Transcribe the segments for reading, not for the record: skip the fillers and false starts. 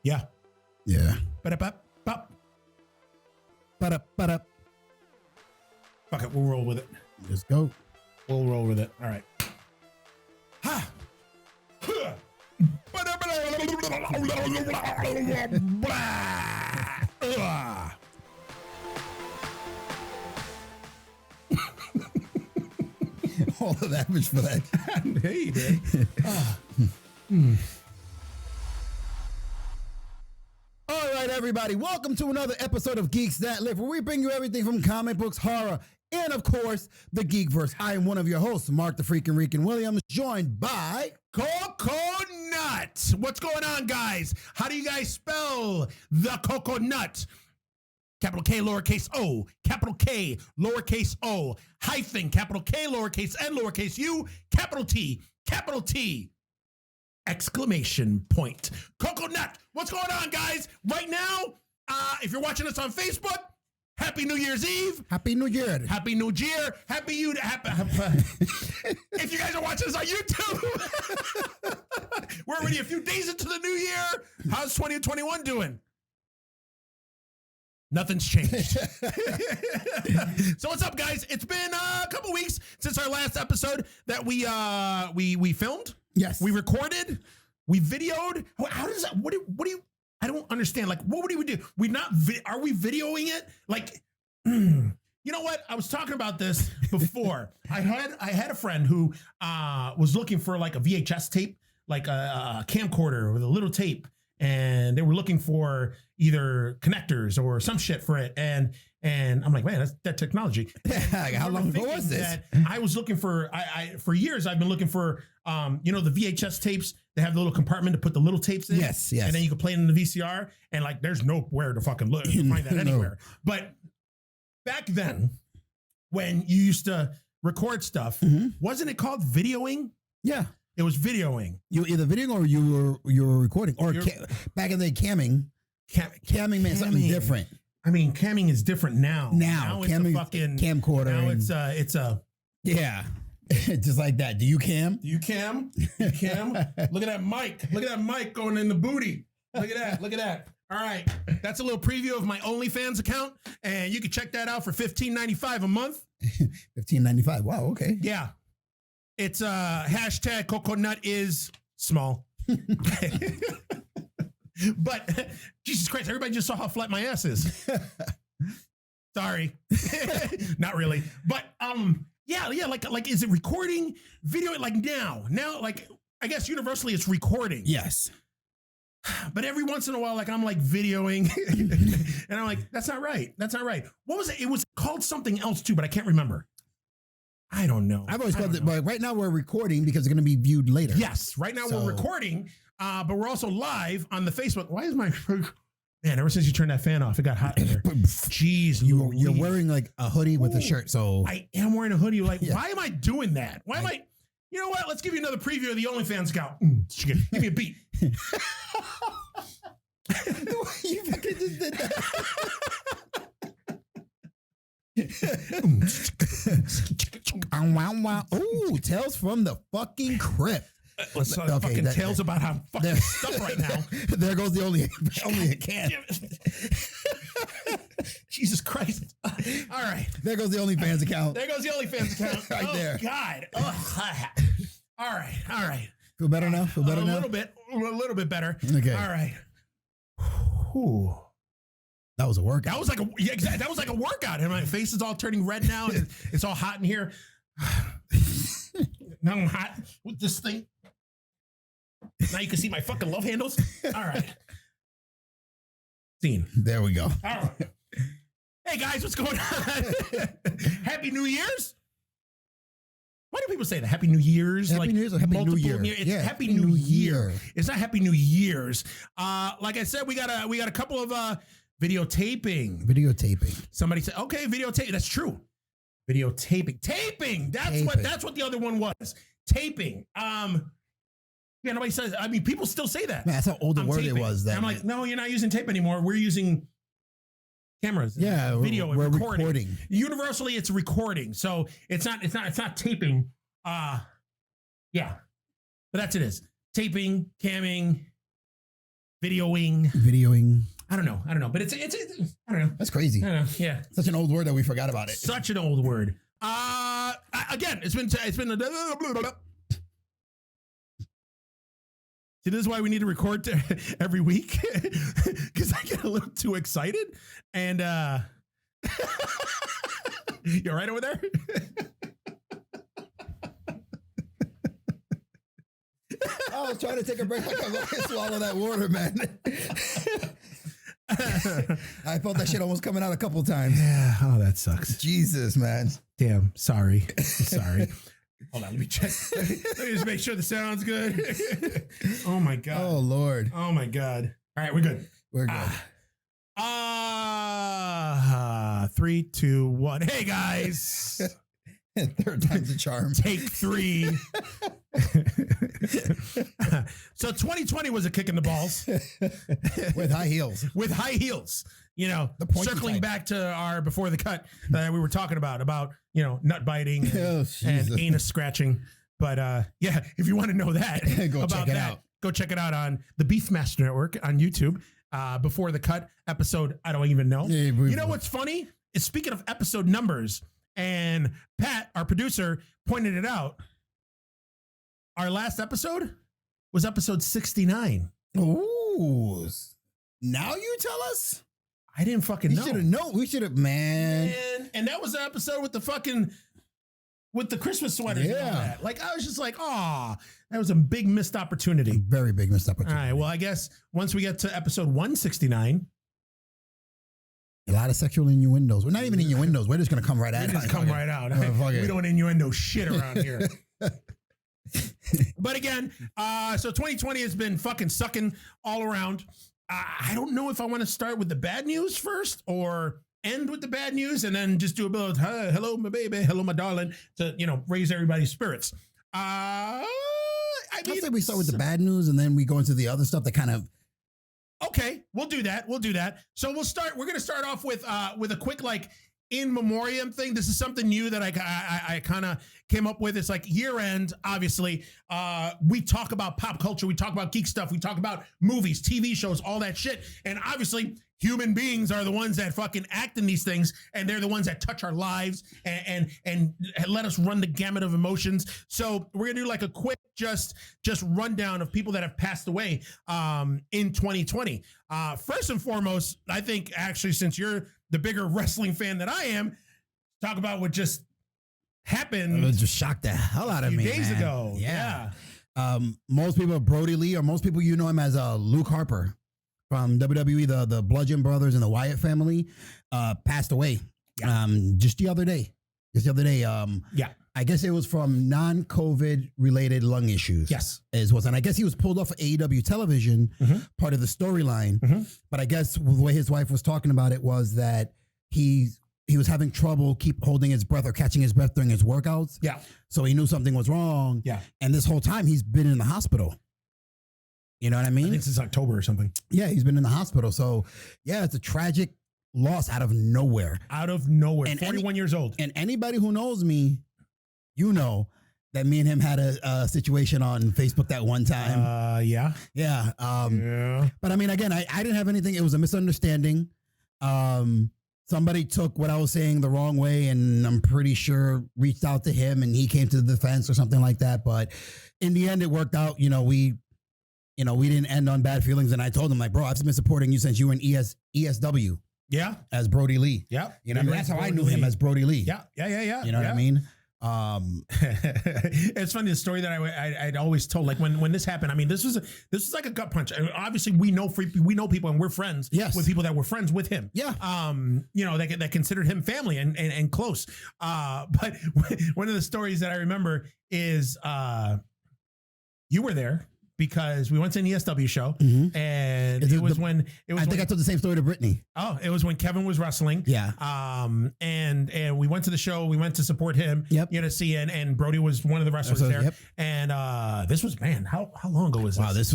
Yeah. Yeah. Ba-da-ba-bop. Ba-da-ba-da. Fuck it, we'll roll with it. Let's go. We'll roll with it. All right. Ha. Huh. All of that was for that. Hey, man. All right, everybody. Welcome to another episode of Geeks That Lift, where we bring you everything from comic books, horror, and of course, the Geekverse. I am one of your hosts, Mark the Freaking Rican Williams, joined by Coconut. What's going on, guys? How do you guys spell the coconut? Capital K, lowercase o, capital K, lowercase o, hyphen, capital K, lowercase n, lowercase u, capital T, exclamation point. Coconut. What's going on, guys? Right now, if you're watching us on Facebook, Happy New Year's Eve. Happy New Year. Happy New Year. If you guys are watching us on YouTube, we're already a few days into the new year. How's 2021 doing? Nothing's changed. So what's up, guys? It's been a couple weeks since our last episode that we filmed. Yes. We recorded. We videoed. How does that? What do you? I don't understand. Like, what would we do? Are we videoing it? Like, you know what? I was talking about this before. I had a friend who was looking for like a VHS tape, like a camcorder with a little tape, and they were looking for either connectors or some shit for it. And I'm like, man, that's that technology. Like, how long ago was this? I was looking for, for years, I've been looking for, the VHS tapes. They have the little compartment to put the little tapes in. Yes. And then you can play it in the VCR. And like, there's nowhere to fucking look to find that anywhere. But back then, when you used to record stuff, wasn't it called videoing? Yeah. It was videoing. You were either videoing or you were recording. Or back in the day, camming. Camming meant something different. I mean, camming is different now. Now it's a fucking camcorder. Now it's a yeah, just like that. Do you cam? Do you cam? You cam? Look at that mic. Look at that mic going in the booty. Look at that. Look at that. All right, that's a little preview of my OnlyFans account, and you can check that out for $15.95 a month. $15.95. Wow. Okay. Yeah, it's hashtag coconut is small. But Jesus Christ, everybody just saw how flat my ass is. Sorry. Not really. But yeah, like is it recording video like now? Now, like, I guess universally it's recording. Yes. But every once in a while, like I'm like videoing and I'm like, that's not right. That's not right. What was it? It was called something else too, but I can't remember. I don't know. I've always called it, but right now we're recording because it's going to be viewed later. Yes. Right now we're recording. But we're also live on the Facebook. Why is my man? Ever since you turned that fan off, it got hot in there. Jeez, you're wearing like a hoodie with a shirt. So I am wearing a hoodie. Like, why am I doing that? Why am I? You know what? Let's give you another preview of the OnlyFans account. Give me a beat. You fucking just did that. Ooh, Tales from the fucking Crypt. Let's talk fucking tales about how fucking stuff right now. There goes the only a can. Jesus Christ. All right. There goes the OnlyFans account. There goes the OnlyFans account. Right there. God. All right. Feel better now? Feel better now? A little bit better. Okay. All right. Whew. That was a workout. That was like a workout. And my face is all turning red now. And it's all hot in here. Now I'm hot with this thing. Now you can see my fucking love handles. All right. Scene. There we go. All right. Hey guys, what's going on? Happy New Year's. Why do people say that? Happy New Year's? Happy New Year's or Happy New Year? It's Happy New Year. It's not Happy New Year's. Like I said, we got a couple of videotaping. Videotaping. Somebody said, okay, videotape. That's true. Videotaping. Taping. That's what the other one was. Taping. Yeah, nobody says. I mean, people still say that. Man, that's how old the word it was. Then I'm like, no, you're not using tape anymore. We're using cameras. Yeah, video. We're and recording. Universally, it's recording. So it's not taping. Yeah, but that's it is taping, camming. videoing. I don't know, but it's I don't know. That's crazy. I don't know. Yeah, such an old word that we forgot about it. Such an old word. Again, it's been. See, this is why we need to record every week, because I get a little too excited. And you all right over there? I was trying to take a break. I can swallow that water, man. I felt that shit almost coming out a couple times. Yeah. Oh, that sucks. Jesus, man. Damn. Sorry. Hold on. Let me check. Let me just make sure the sound's good. Oh my God. Oh Lord. Oh my God. All right. We're good. We're good. 3, 2, 1. Hey guys. Third time's a charm. Take 3. So 2020 was a kick in the balls. With high heels. With high heels. You know, circling back to our before the cut that we were talking about, you know, nut biting and anus scratching. But yeah, if you want to know that, go check it out. Go check it out on the Beefmaster Network on YouTube. Before the cut episode, I don't even know. Yeah, you know what's funny? Is speaking of episode numbers, and Pat, our producer, pointed it out. Our last episode was episode 69. Ooh. Now you tell us? I didn't fucking know. You should have known. We should have, man. And that was the episode with the Christmas sweaters. Yeah. And all that. Like, I was just like, that was a big missed opportunity. Very big missed opportunity. All right. Well, I guess once we get to episode 169. A lot of sexual innuendos. We're not even innuendos. We're just going to come right out. We just come right out. We don't innuendo shit around here. But again, so 2020 has been fucking sucking all around. I don't know if I want to start with the bad news first or end with the bad news and then just do a bit of hello, my baby, hello, my darling, to, you know, raise everybody's spirits. I say we start with the bad news and then we go into the other stuff that kind of. Okay, we'll do that. So we're going to start off with a quick, like, in memoriam thing. This is something new that I kind of came up with. It's like year end, obviously. We talk about pop culture. We talk about geek stuff. We talk about movies, TV shows, all that shit. And obviously, human beings are the ones that fucking act in these things. And they're the ones that touch our lives and let us run the gamut of emotions. So we're going to do like a quick just rundown of people that have passed away in 2020. First and foremost, I think actually, since you're the bigger wrestling fan that I am, talk about what just happened. It just shocked the hell out of me. Days man. ago. Yeah. Most people, Brody Lee, or most people know him as Luke Harper from WWE, the Bludgeon Brothers and the Wyatt family, passed away just the other day. I guess it was from non-COVID related lung issues. Yes. And I guess he was pulled off of AEW television, part of the storyline. But I guess the way his wife was talking about it was that he was having trouble keep holding his breath or catching his breath during his workouts. Yeah. So he knew something was wrong. Yeah. And this whole time he's been in the hospital. You know what I mean? I think since October or something. Yeah, he's been in the hospital. So yeah, it's a tragic loss out of nowhere. And 41 years old. And anybody who knows me, you know that me and him had a situation on Facebook that one time. Yeah. Yeah. Yeah. But I mean, again, I didn't have anything. It was a misunderstanding. Somebody took what I was saying the wrong way, and I'm pretty sure reached out to him and he came to the defense or something like that. But in the end, it worked out. We didn't end on bad feelings. And I told him, like, bro, I've been supporting you since you were in ESW. Yeah. As Brody Lee. Yeah. That's how I knew him, as Brody Lee. Yeah. You know what I mean? It's funny, the story that I'd always told, like when this happened. I mean, this was like a gut punch. I mean, obviously, we know people, and we're friends with people that were friends with him. Yeah. That considered him family and close. But one of the stories that I remember is you were there, because we went to an ESW show, and it was when I think I told the same story to Brittany. Oh, it was when Kevin was wrestling. Yeah. And we went to the show. We went to support him. Yep. You know, to see, and Brody was one of the wrestlers there. Yep. And this was, man, how long ago was this? Wow, this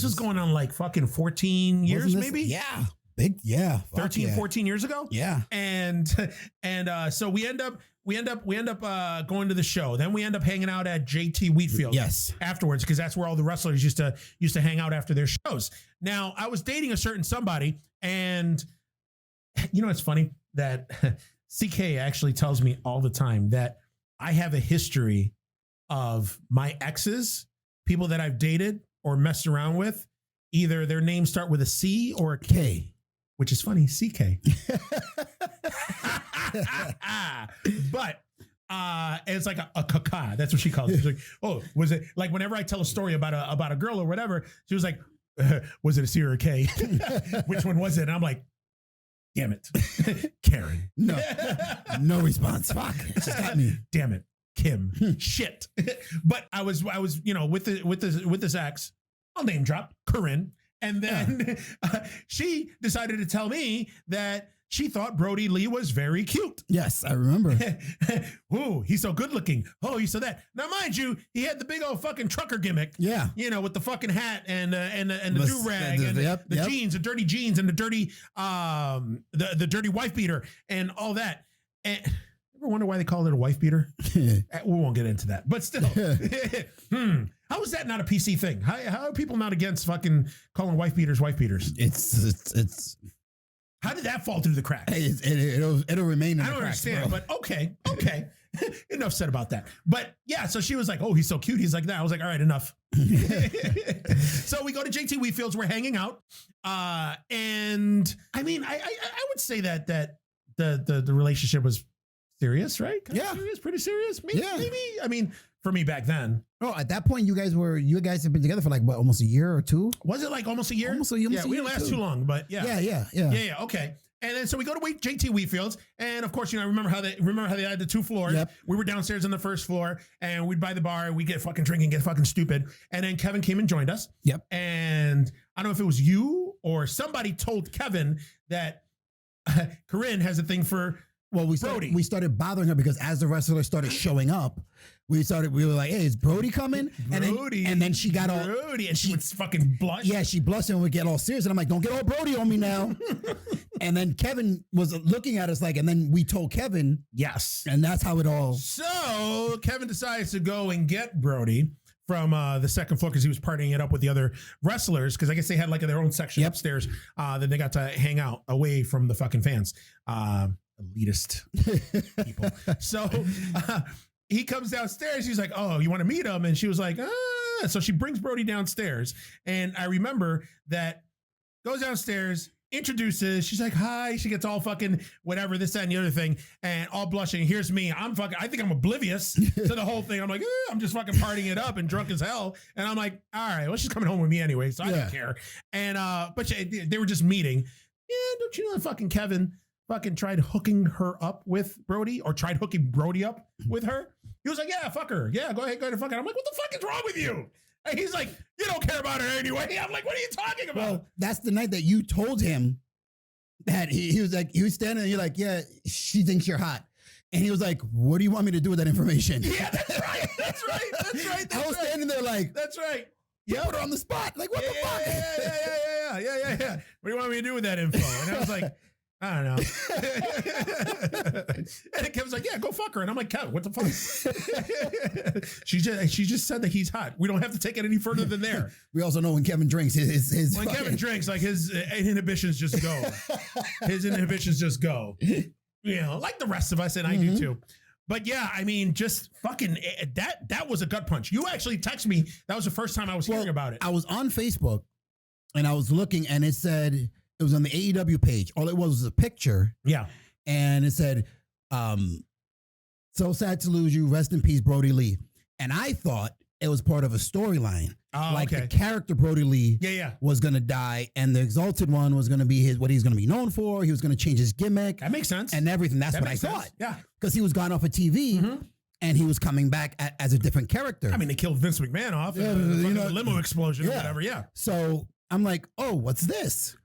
was going on like fucking 14 years, maybe. Yeah. Big, yeah. 13, 14 years ago. Yeah. And so we end up going to the show. Then we end up hanging out at JT Wheatfield. Yes. Afterwards, because that's where all the wrestlers used to hang out after their shows. Now, I was dating a certain somebody, and it's funny that CK actually tells me all the time that I have a history of my exes, people that I've dated or messed around with, either their names start with a C or a K. Which is funny, CK. But it's like a caca. That's what she calls it. She's like, oh, was it like whenever I tell a story about a girl or whatever, she was like, was it a C or a K? Which one was it? And I'm like, damn it, Karen. No response. Fuck. It just got me. Damn it, Kim. Shit. But I was with this ex, I'll name drop, Corinne. And then she decided to tell me that she thought Brody Lee was very cute. Yes, I remember. Ooh, he's so good looking. Oh, he's so that. Now, mind you, he had the big old fucking trucker gimmick. Yeah. With the fucking hat and the do-rag and the jeans, the dirty jeans and the dirty the dirty wife beater and all that. And ever wonder why they call it a wife beater? We won't get into that. But still. How is that not a PC thing? How are people not against fucking calling wife beaters wife beaters? It's how did that fall through the cracks? It'll remain in the cracks. I don't understand, bro. but okay. Enough said about that. But yeah, so she was like, oh, he's so cute. He's like that. I was like, all right, enough. So we go to JT Wheatfield's. We're hanging out. And I mean, I would say that the relationship was serious, right? Serious, pretty serious. Maybe. I mean, for me back then. Oh, at that point, you guys have been together for like what, almost a year or two? Was it like almost a year? Almost a year. Yeah, we didn't last too long, but yeah. Yeah. Okay. And then so we go to JT Wheatfield's, and of course, I remember how they had the 2 floors. Yep. We were downstairs on the first floor, and we'd buy the bar, we get fucking drinking, get fucking stupid, and then Kevin came and joined us. Yep. And I don't know if it was you or somebody told Kevin that Corinne has a thing for. Well, we started bothering her because as the wrestlers started showing up, we were like, hey, is Brody coming? And then she got all Brody, and she would fucking blush. Yeah, she blushed and would get all serious. And I'm like, don't get all Brody on me now. And then Kevin was looking at us like, and then we told Kevin. Yes. And that's how it all. So Kevin decides to go and get Brody from the second floor because he was partying it up with the other wrestlers, because I guess they had like their own section upstairs that they got to hang out away from the fucking fans. Elitist people. So he comes downstairs. He's like, oh, you want to meet him? And she was like, ah. So she brings Brody downstairs. And I remember that goes downstairs, introduces, she's like, hi. She gets all fucking whatever, this, that, and the other thing, and all blushing. Here's me. I think I'm oblivious to the whole thing. I'm like, I'm just fucking partying it up and drunk as hell. And I'm like, all right, well, she's coming home with me anyway, so I didn't care. And but they were just meeting. Yeah, don't you know that fucking Kevin fucking tried hooking her up with Brody, or tried hooking Brody up with her? He was like, yeah, fuck her. Yeah, go ahead, fuck her. I'm like, what the fuck is wrong with you? And he's like, you don't care about her anyway. I'm like, what are you talking about? Well, that's the night that you told him that he was standing there, you're like, yeah, she thinks you're hot. And he was like, what do you want me to do with that information? Yeah, that's right. I was standing there like, that's right. Yeah, put her on the spot. Like, what the fuck? Yeah. What do you want me to do with that info? And I was like, I don't know. And Kevin's like, yeah, go fuck her. And I'm like, Kevin, what the fuck? She just said that he's hot. We don't have to take it any further than there. We also know when Kevin drinks, Kevin drinks, like his inhibitions just go. His inhibitions just go. Like the rest of us, and I do too. But yeah, I mean, just fucking that was a gut punch. You actually texted me. That was the first time I was hearing about it. I was on Facebook and I was looking, and it said, it was on the AEW page. All it was a picture. Yeah. And it said, so sad to lose you. Rest in peace, Brody Lee. And I thought it was part of a storyline. Oh, like the character Brody Lee was going to die, and the Exalted One was going to be what he's going to be known for. He was going to change his gimmick. That makes sense. And everything. That's what I thought. Yeah. Because he was gone off of TV, and he was coming back as a different character. I mean, they killed Vince McMahon off in the limo explosion or whatever. Yeah. So I'm like, oh, what's this?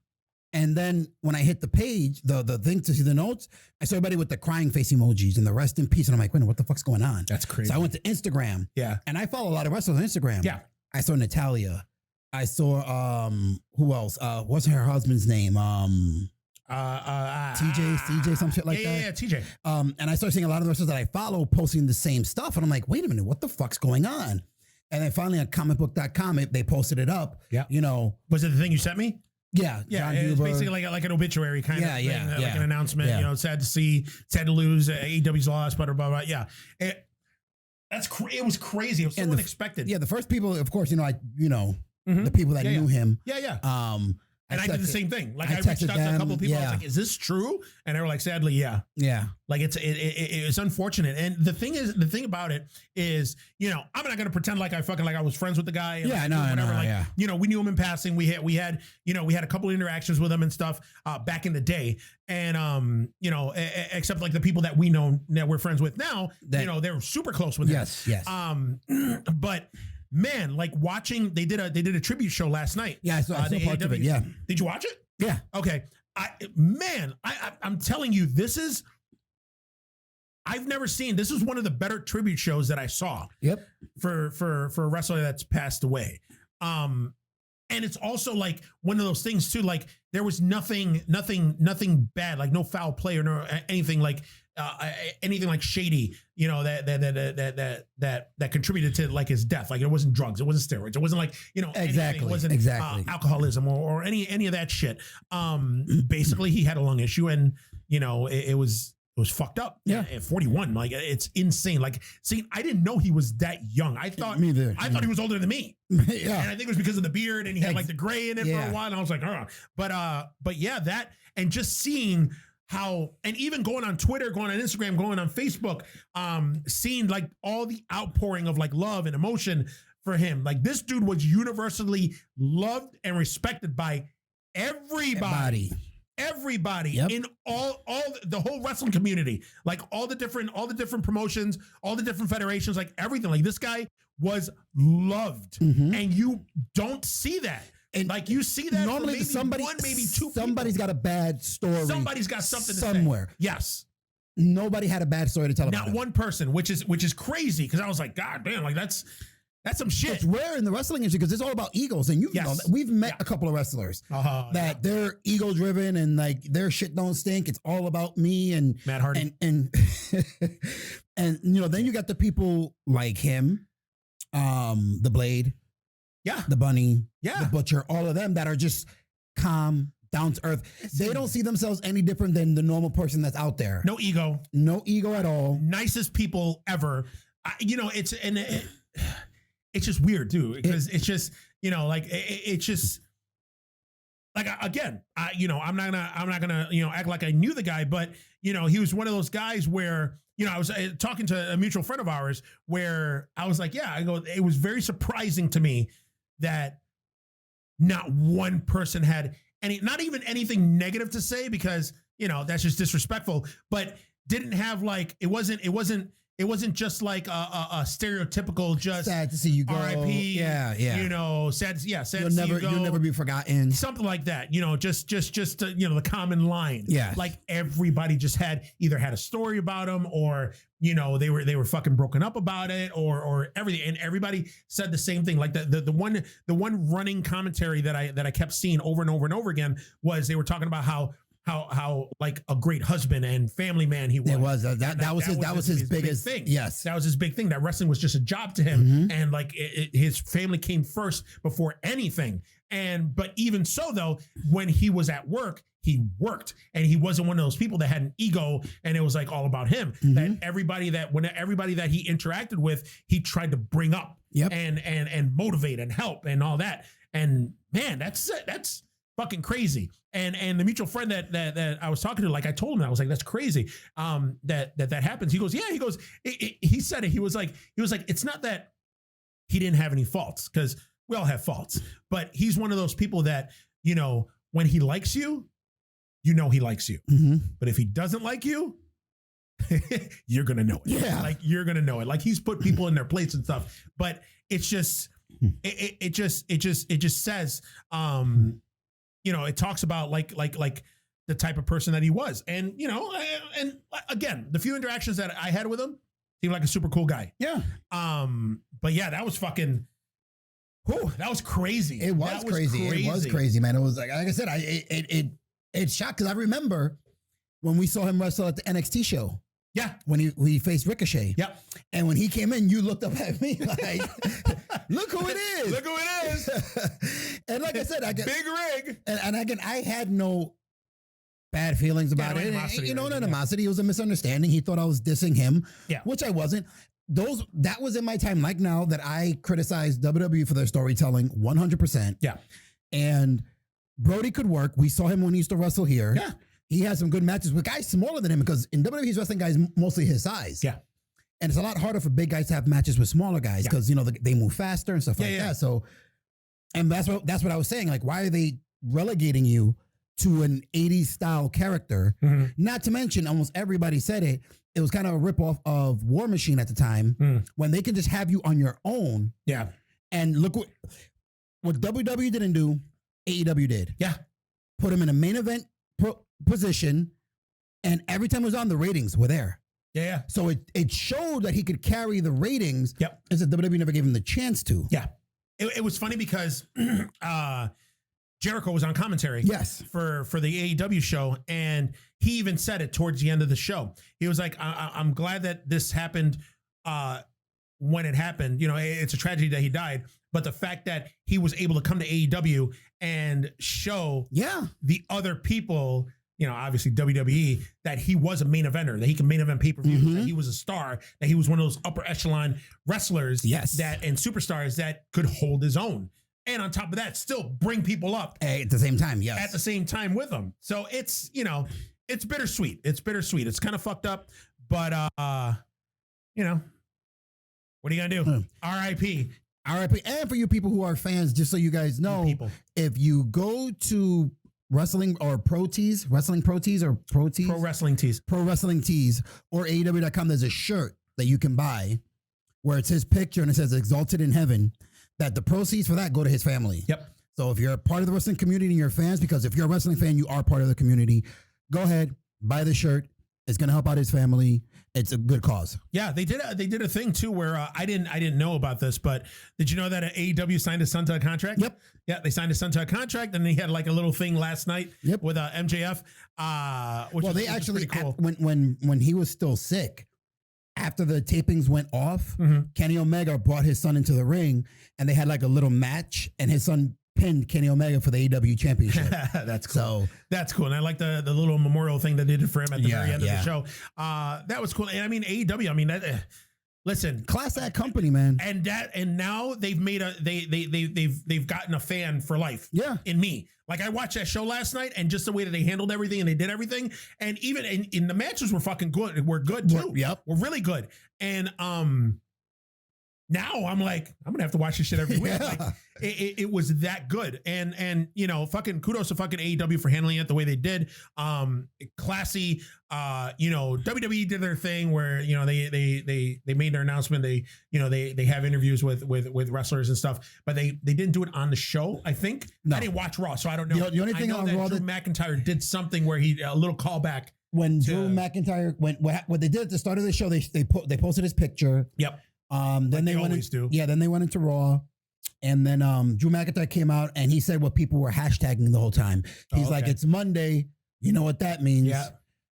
And then when I hit the page, the thing to see the notes, I saw everybody with the crying face emojis and the rest in peace. And I'm like, wait, what the fuck's going on? That's crazy. So I went to Instagram. Yeah. And I follow a lot of wrestlers on Instagram. Yeah. I saw Natalia. I saw who else? What's her husband's name? TJ, some shit like that. Yeah, TJ. And I started seeing a lot of the wrestlers that I follow posting the same stuff, and I'm like, wait a minute, what the fuck's going on? And then finally on comicbook.com, they posted it up. Yeah, you know, was it the thing you sent me? Yeah, yeah. It's basically like an obituary kind of thing, like an announcement. You know, sad to see, sad to lose. AEW's lost, blah blah blah. Yeah, it was crazy. It was so unexpected. The first people, of course, you know, the people that knew him. Yeah. And I did the same thing. Like I reached out to a couple of people. I was like, "Is this true?" And they were like, "Sadly, yeah." Yeah. Like it's unfortunate. And the thing about it is, you know, I'm not going to pretend like I was friends with the guy. And you know, we knew him in passing. We had a couple of interactions with him and stuff back in the day. And you know, except like the people that we know that we're friends with now, you know, they're super close with him. Yes. But man, like watching, they did a tribute show last night. Yeah, I saw parts of it. Yeah. Did you watch it? Yeah. Okay. I'm telling you, I've never seen, this is one of the better tribute shows that I saw. Yep. For a wrestler that's passed away. And it's also like one of those things too, like there was nothing bad, like no foul play or no anything like shady, you know, that contributed to like his death. Like it wasn't drugs, it wasn't steroids, it wasn't like, you know, exactly, it wasn't alcoholism or any of that shit. Basically he had a lung issue and, you know, it was fucked up. Yeah. At 41, like it's insane. Like, see, I didn't know he was that young. I thought he was older than me. Yeah. And I think it was because of the beard and he had like the gray in it for a while. And I was like, oh, but yeah, that, and just seeing how, and even going on Twitter, going on Instagram, going on Facebook, seeing like all the outpouring of like love and emotion for him. Like this dude was universally loved and respected by everybody. Yep. In all the whole wrestling community, like all the different promotions, all the different federations, like everything. Like this guy was loved, and you don't see that. And like you see that normally, maybe maybe two. Somebody's got a bad story. Somebody's got something somewhere. To say. Yes. Nobody had a bad story to tell. Not one person, which is crazy because I was like, God damn, like that's some shit. It's rare in the wrestling industry because it's all about egos, and we've met a couple of wrestlers that they're ego driven and like their shit don't stink. It's all about me and Matt Hardy and and you know, then you got the people like him, the Blade, the Bunny, the Butcher, all of them that are just calm, down to earth. They don't see themselves any different than the normal person that's out there. No ego at all. Nicest people ever. You know, it's just weird too, because it's just, you know, like it's just like, again, I'm not gonna, you know, act like I knew the guy, but you know, he was one of those guys where, you know, I was talking to a mutual friend of ours where I was like, it was very surprising to me that not one person had not even anything negative to say, because, you know, that's just disrespectful, but didn't have like, it wasn't just like a stereotypical just sad to see you go. R.I.P. Yeah. You know, sad to see you go. You'll never be forgotten. Something like that. You know, just you know, the common line. Yeah. Like everybody just either had a story about him, or you know, they were fucking broken up about it, or everything, and everybody said the same thing. Like the one running commentary that I kept seeing over and over and over again was they were talking about how like a great husband and family man he was. It was that was his biggest thing. Yes, that was his big thing. That wrestling was just a job to him, and like his family came first before anything. But even so, though, when he was at work, he worked, and he wasn't one of those people that had an ego and it was like all about him. That everybody that he interacted with, he tried to bring up and motivate and help and all that. And man, that's fucking crazy. And the mutual friend that I was talking to, like I told him, I was like, that's crazy. That happens. He goes, yeah, he said it. He was like, it's not that he didn't have any faults, because we all have faults, but he's one of those people that, you know, when he likes you, you know, he likes you, but if he doesn't like you, you're going to know it. Yeah. Like you're going to know it. Like he's put people in their place and stuff, but it's just, it just says, you know, it talks about like the type of person that he was. And, you know, and again, the few interactions that I had with him, seemed like a super cool guy. Yeah. But yeah, that was fucking, Whew, that was crazy. It was crazy. It was crazy, man. It was like I said, it shocked because I remember when we saw him wrestle at the NXT show. Yeah. When he faced Ricochet. Yep. And when he came in, you looked up at me like, look who it is. Look who it is. And like I said, big rig. And again, I had no bad feelings about it. And, no animosity. It was a misunderstanding. He thought I was dissing him, which I wasn't. That was in my time, like now, that I criticized WWE for their storytelling 100%. Yeah. And Brody could work. We saw him when he used to wrestle here. Yeah. He had some good matches with guys smaller than him because in WWE, he's wrestling guys mostly his size. Yeah. And it's a lot harder for big guys to have matches with smaller guys because, they move faster and stuff like that. So, and that's what I was saying. Like, why are they relegating you to an 80s style character? Mm-hmm. Not to mention, almost everybody said it. It was kind of a ripoff of War Machine at the time when they can just have you on your own. Yeah. And look what WWE didn't do, AEW did. Yeah. Put him in a main event position, and every time it was on, the ratings were there. Yeah. So it showed that he could carry the ratings. Yep. As if WWE never gave him the chance to. Yeah. It was funny because Jericho was on commentary. Yes. For the AEW show, and he even said it towards the end of the show. He was like, I'm glad that this happened when it happened. It's a tragedy that he died, but the fact that he was able to come to AEW and show the other people, obviously WWE, that he was a main eventer, that he can main event pay-per-views, that he was a star, that he was one of those upper echelon wrestlers and superstars that could hold his own. And on top of that, still bring people up at the same time. Yes. At the same time with them. So it's, it's bittersweet. It's bittersweet. It's kind of fucked up, but what are you going to do? RIP. RIP. And for you people who are fans, just so you guys know, if you go to wrestling or Pro Wrestling Tees, or or AEW.com, there's a shirt that you can buy where it's his picture and it says Exalted in Heaven, that the proceeds for that go to his family. Yep. So if you're a part of the wrestling community and you're fans, because if you're a wrestling fan, you are part of the community, go ahead, buy the shirt. It's going to help out his family. It's a good cause. Yeah, they did a thing too where I didn't know about this, but did you know that AEW signed his son to a contract? Yep. Yeah, they signed his son to a contract, and he had like a little thing last night with MJF. Which is pretty cool. When he was still sick, after the tapings went off, Kenny Omega brought his son into the ring, and they had like a little match, and his son pinned Kenny Omega for the AEW championship. That's cool. So that's cool. And I like the little memorial thing that they did for him at the very end of the show. That was cool. And I mean, AEW, listen, class act company, man. And now they've made they've gotten a fan for life. Yeah. In me. Like, I watched that show last night, and just the way that they handled everything and they did everything. And even in the matches were fucking good. We're good too. Yep. We're really good. And now I'm like, I'm gonna have to watch this shit every week. Like, it was that good. And fucking kudos to fucking AEW for handling it the way they did. Classy. WWE did their thing where they made their announcement. They have interviews with wrestlers and stuff, but they didn't do it on the show. I think I didn't watch Raw, so I don't know. The only thing on Raw, Drew McIntyre did something where he a little callback when Drew McIntyre what they did at the start of the show. They posted his picture. Yep. Then they always do. Yeah. Then they went into Raw, and then Drew McIntyre came out and he said what people were hashtagging the whole time. He's like, it's Monday. You know what that means. Yeah.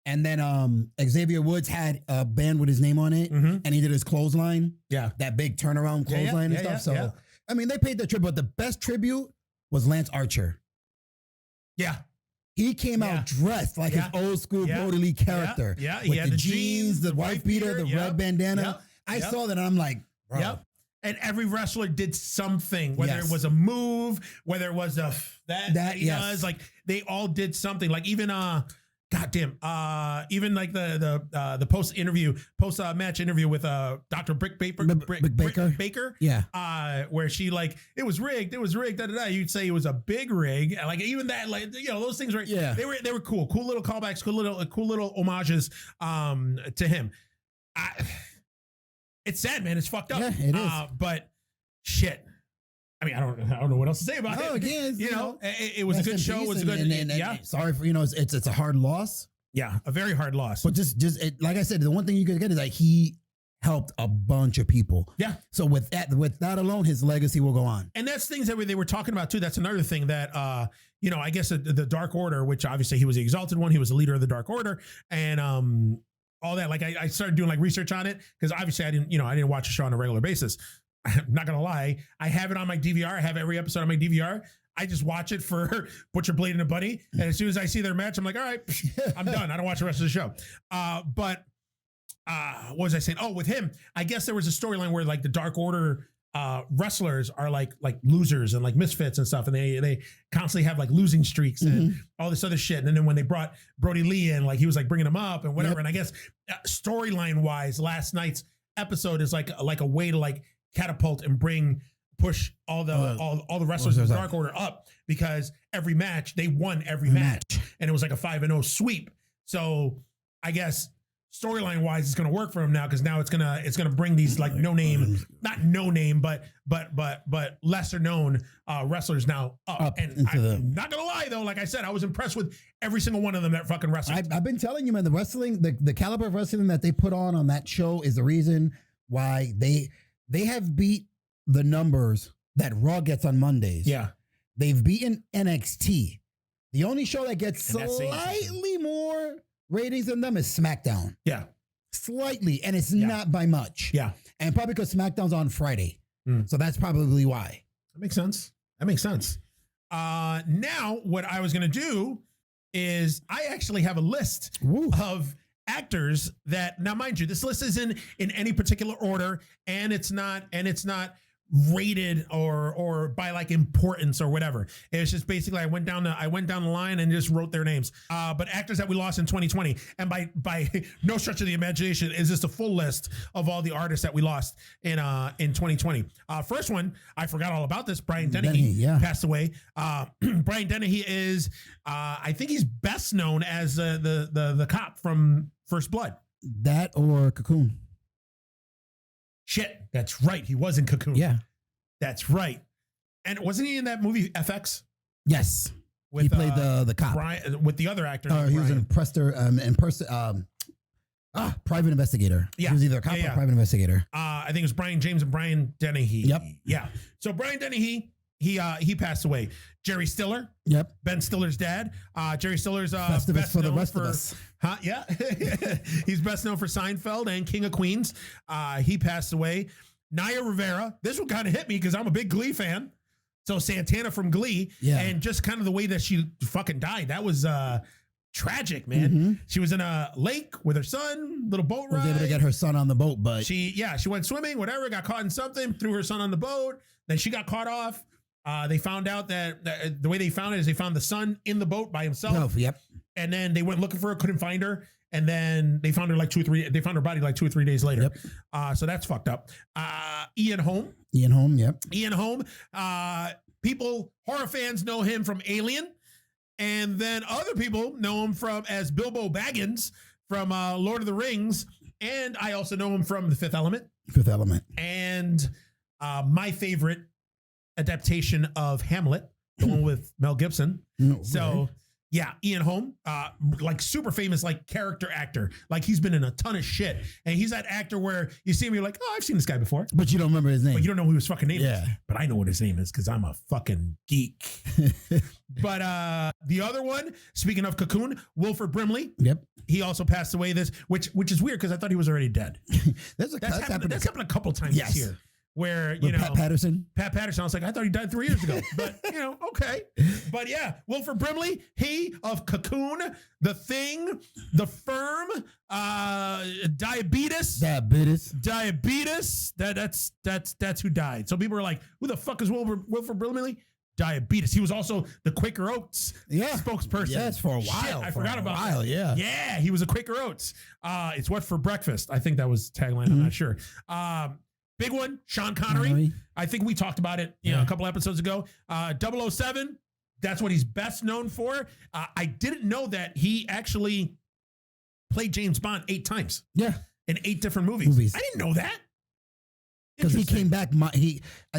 And then Xavier Woods had a band with his name on it, and he did his clothesline. Yeah. That big turnaround clothesline and stuff. So, I mean, they paid the tribute, but the best tribute was Lance Archer. Yeah. He came out dressed like his old school Brody Lee character. Yeah. With the jeans, the wife beater, the red bandana. I saw that and I'm like, bro. Yep. And every wrestler did something, whether it was a move, whether it was that he does, like they all did something. Like even even like the post match interview with Dr. Brick Baker. Yeah. Where she like, it was rigged. You'd say it was a big rig. Like even that, like, those things were they were cool little callbacks, cool little homages to him. It's sad, man. It's fucked up. Yeah, it is. But shit. I mean, I don't know what else to say about it. Again, it was a good show. It was a good. Sorry for it's a hard loss. Yeah, a very hard loss. But just like I said, the one thing you could get is like he helped a bunch of people. Yeah. So with that alone, his legacy will go on. And that's things that they were talking about too. That's another thing that, I guess the Dark Order, which obviously he was the exalted one. He was the leader of the Dark Order, and all that. Like I started doing like research on it because obviously I didn't watch the show on a regular basis. I'm not gonna lie. I have it on my DVR. I have every episode on my DVR. I just watch it for Butcher Blade and a Buddy. And as soon as I see their match, I'm like, all right, I'm done. I don't watch the rest of the show. But what was I saying? Oh, with him, I guess there was a storyline where like the Dark Order wrestlers are like losers and like misfits and stuff. And they constantly have like losing streaks and all this other shit. And then when they brought Brody Lee in, like he was like bringing them up and whatever. Yep. And I guess storyline wise, last night's episode is like a way to like catapult and push all the wrestlers of the Dark Order up, because every match they won every match and it was like a 5-0 sweep. So I guess storyline wise it's going to work for him now, because now it's going to bring these like but lesser known wrestlers now up. And I'm not going to lie though, like I said, I was impressed with every single one of them that fucking wrestled. I've been telling you, man, the wrestling, the caliber of wrestling that they put on that show is the reason why they have beat the numbers that Raw gets on Mondays. Yeah. They've beaten NXT. The only show that gets slightly more ratings than them is SmackDown. Yeah. Slightly. And it's not by much. Yeah. And probably because SmackDown's on Friday. So that's probably why. That makes sense. Now what I was going to do is I actually have a list of actors that, now mind you, this list isn't in any particular order, and it's not rated or by like importance or whatever. It's just basically I went down the line and just wrote their names. But actors that we lost in 2020, and by no stretch of the imagination is this a full list of all the artists that we lost in 2020. First one, I forgot all about this. Brian Dennehy passed away. Brian Dennehy is I think he's best known as the cop from First Blood. That or Cocoon. Shit, that's right. He was in Cocoon. Yeah. That's right. And wasn't he in that movie FX? Yes. He played the cop. Brian, with the other actor. He was an private investigator. Yeah. He was either a cop or private investigator. I think it was Brian James and Brian Dennehy. Yep. Yeah. So Brian Dennehy, he passed away. Jerry Stiller. Yep. Ben Stiller's dad. Jerry Stiller's best for the known rest of us. Huh? Yeah. He's best known for Seinfeld and King of Queens. He passed away. Naya Rivera. This one kind of hit me because I'm a big Glee fan. So Santana from Glee. Yeah. And just kind of the way that she fucking died. That was tragic, man. She was in a lake with her son, little boat ride. Was able to get her son on the boat, but she went swimming, whatever, got caught in something, threw her son on the boat. Then she got caught off. They found out that the way they found it is they found the son in the boat by himself. Yep. And then they went looking for her, couldn't find her. And then they found her they found her body like 2 or 3 days later. Yep. So that's fucked up. Ian Holm. Yep. Ian Holm. Horror fans know him from Alien. And then other people know him as Bilbo Baggins from Lord of the Rings. And I also know him from The Fifth Element. And my favorite adaptation of Hamlet, the one with Mel Gibson. So yeah, Ian Holm, like super famous, like character actor. Like he's been in a ton of shit. And he's that actor where you see him, you're like, oh, I've seen this guy before. But you don't remember his name. But you don't know who his fucking name is. But I know what his name is because I'm a fucking geek. But the other one, speaking of Cocoon, Wilford Brimley. Yep. He also passed away which is weird because I thought he was already dead. That's happened a couple times this year. Where, Pat Patterson. I was like, I thought he died 3 years ago. But, okay. But yeah, Wilford Brimley, he of Cocoon, The Thing, The Firm, Diabetes. That's who died. So people were like, who the fuck is Wilford Brimley? Diabetes. He was also the Quaker Oats spokesperson. Yes, for a while. Shit, I forgot about that. Yeah. Yeah, he was a Quaker Oats. It's what for breakfast. I think that was tagline. I'm not sure. Big one, Sean Connery. I think we talked about it a couple episodes ago. 007, that's what he's best known for. I didn't know that he actually played James Bond 8 times. Yeah. In 8 different movies. I didn't know that. Because he came back. I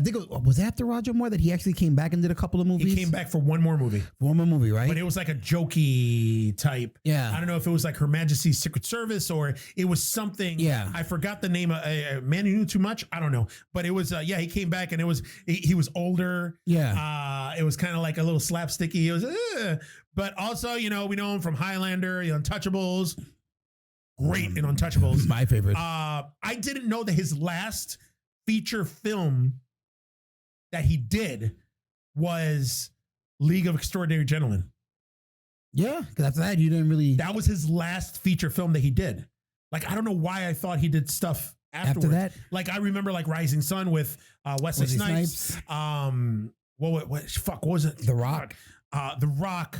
think it was after Roger Moore that he actually came back and did a couple of movies. He came back for one more movie. One more movie, right? But it was like a jokey type. Yeah. I don't know if it was like Her Majesty's Secret Service or it was something. Yeah. I forgot the name of Man Who Knew Too Much. I don't know. But it was, he came back and he was older. Yeah. It was kind of like a little slapsticky. It was, but also, we know him from Highlander, Untouchables. Great in Untouchables. My favorite. I didn't know that his last feature film that he did was League of Extraordinary Gentlemen. Yeah, because after that, you didn't really. That was his last feature film that he did. Like, I don't know why I thought he did stuff afterward. After that? Like, I remember like Rising Sun with Wesley Snipes. What was it? The Rock. The Rock.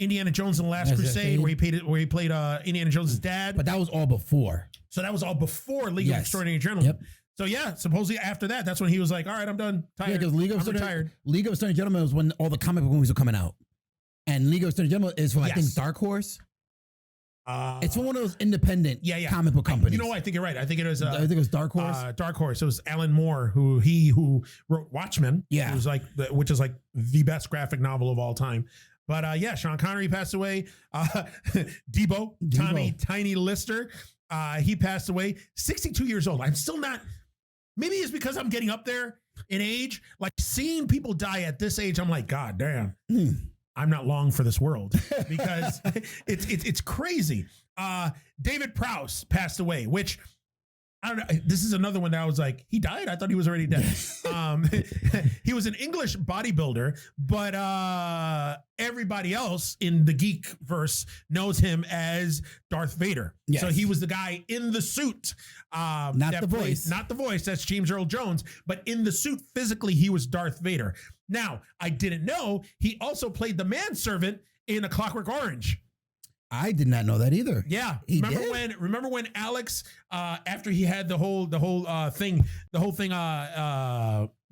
Indiana Jones and the Last Crusade, where he played Indiana Jones' dad. But that was all before. So that was all before League of Extraordinary Gentlemen. Yep. So yeah, supposedly after that, that's when he was like, "All right, I'm done. Tired. Yeah, because League of Extraordinary Gentlemen was when all the comic book movies were coming out, and League of Extraordinary Gentlemen is from I think Dark Horse. It's from one of those independent comic book companies. You know what? I think you're right. I think it was. I think it was Dark Horse. Dark Horse. It was Alan Moore who wrote Watchmen. Yeah, it was which is like the best graphic novel of all time. But Sean Connery passed away. Debo, Tommy Tiny Lister, he passed away. 62 years old. I'm still not. Maybe it's because I'm getting up there in age. Like seeing people die at this age, I'm like, God damn, I'm not long for this world because it's crazy. David Prowse passed away, which I don't know. This is another one that I was like, he died? I thought he was already dead. He was an English bodybuilder, but everybody else in the geek verse knows him as Darth Vader. Yes. So he was the guy in the suit. Not the voice. Not the voice. That's James Earl Jones. But in the suit, physically, he was Darth Vader. Now, I didn't know he also played the manservant in A Clockwork Orange. I did not know that either. Yeah. Remember when Alex, after he had the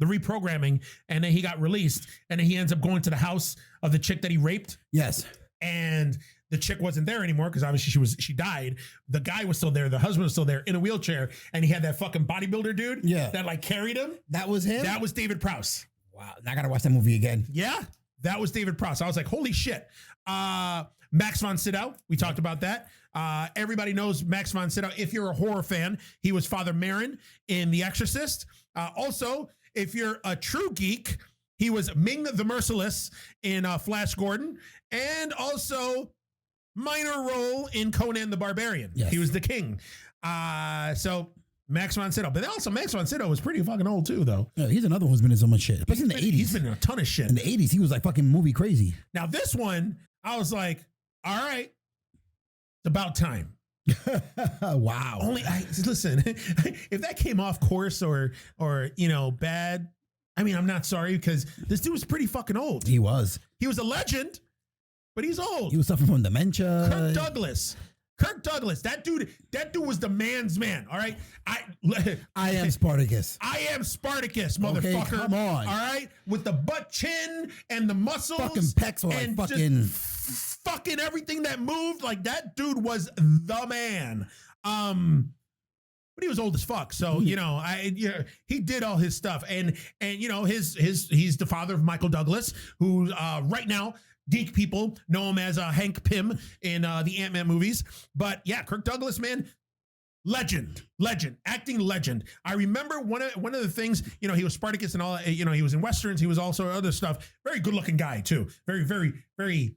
reprogramming, and then he got released, and then he ends up going to the house of the chick that he raped? Yes. And the chick wasn't there anymore because obviously she died. The guy was still there. The husband was still there in a wheelchair, and he had that fucking bodybuilder dude that like carried him. That was him? That was David Prowse. Wow. I got to watch that movie again. Yeah. That was David Prowse. I was like, holy shit. Max von Sydow, we talked about that. Everybody knows Max von Sydow. If you're a horror fan, he was Father Merrin in The Exorcist. Also, if you're a true geek, he was Ming the Merciless in Flash Gordon, and also minor role in Conan the Barbarian. Yes. He was the king. So Max von Sydow. But also Max von Sydow was pretty fucking old too, though. Yeah, he's another one who's been in so much shit. Especially in the 80s. He's been in a ton of shit. In the 80s, he was like fucking movie crazy. Now this one, I was like, all right, it's about time. Wow. Listen, if that came off course or bad, I mean, I'm not sorry because this dude was pretty fucking old. He was a legend, but he's old. He was suffering from dementia. Kirk Douglas, that dude was the man's man. All right, I am Spartacus. I am Spartacus, motherfucker. Okay, come on. All right, with the butt chin and the muscles, fucking pecs, and fucking everything that moved. Like that dude was the man. But he was old as fuck. So he did all his stuff, and he's the father of Michael Douglas, who right now, geek people know him as Hank Pym in the Ant-Man movies. But yeah, Kirk Douglas, man, legend, acting legend. I remember one of the things, he was Spartacus and all, he was in Westerns. He was also other stuff. Very good looking guy too. Very, very, very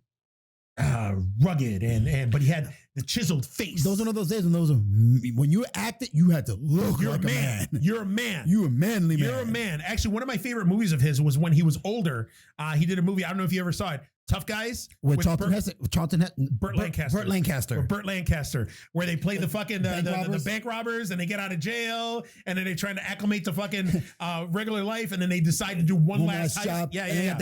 rugged but he had the chiseled face. Those are one of those days when you acted, you had to look like a man. You're a man. You're a manly man. You're a man. Actually, one of my favorite movies of his was when he was older. He did a movie. I don't know if you ever saw it. Tough Guys with Burt Lancaster, where they play the fucking the bank robbers and they get out of jail and then they try to acclimate to fucking regular life and then they decide to do one last job. Yeah.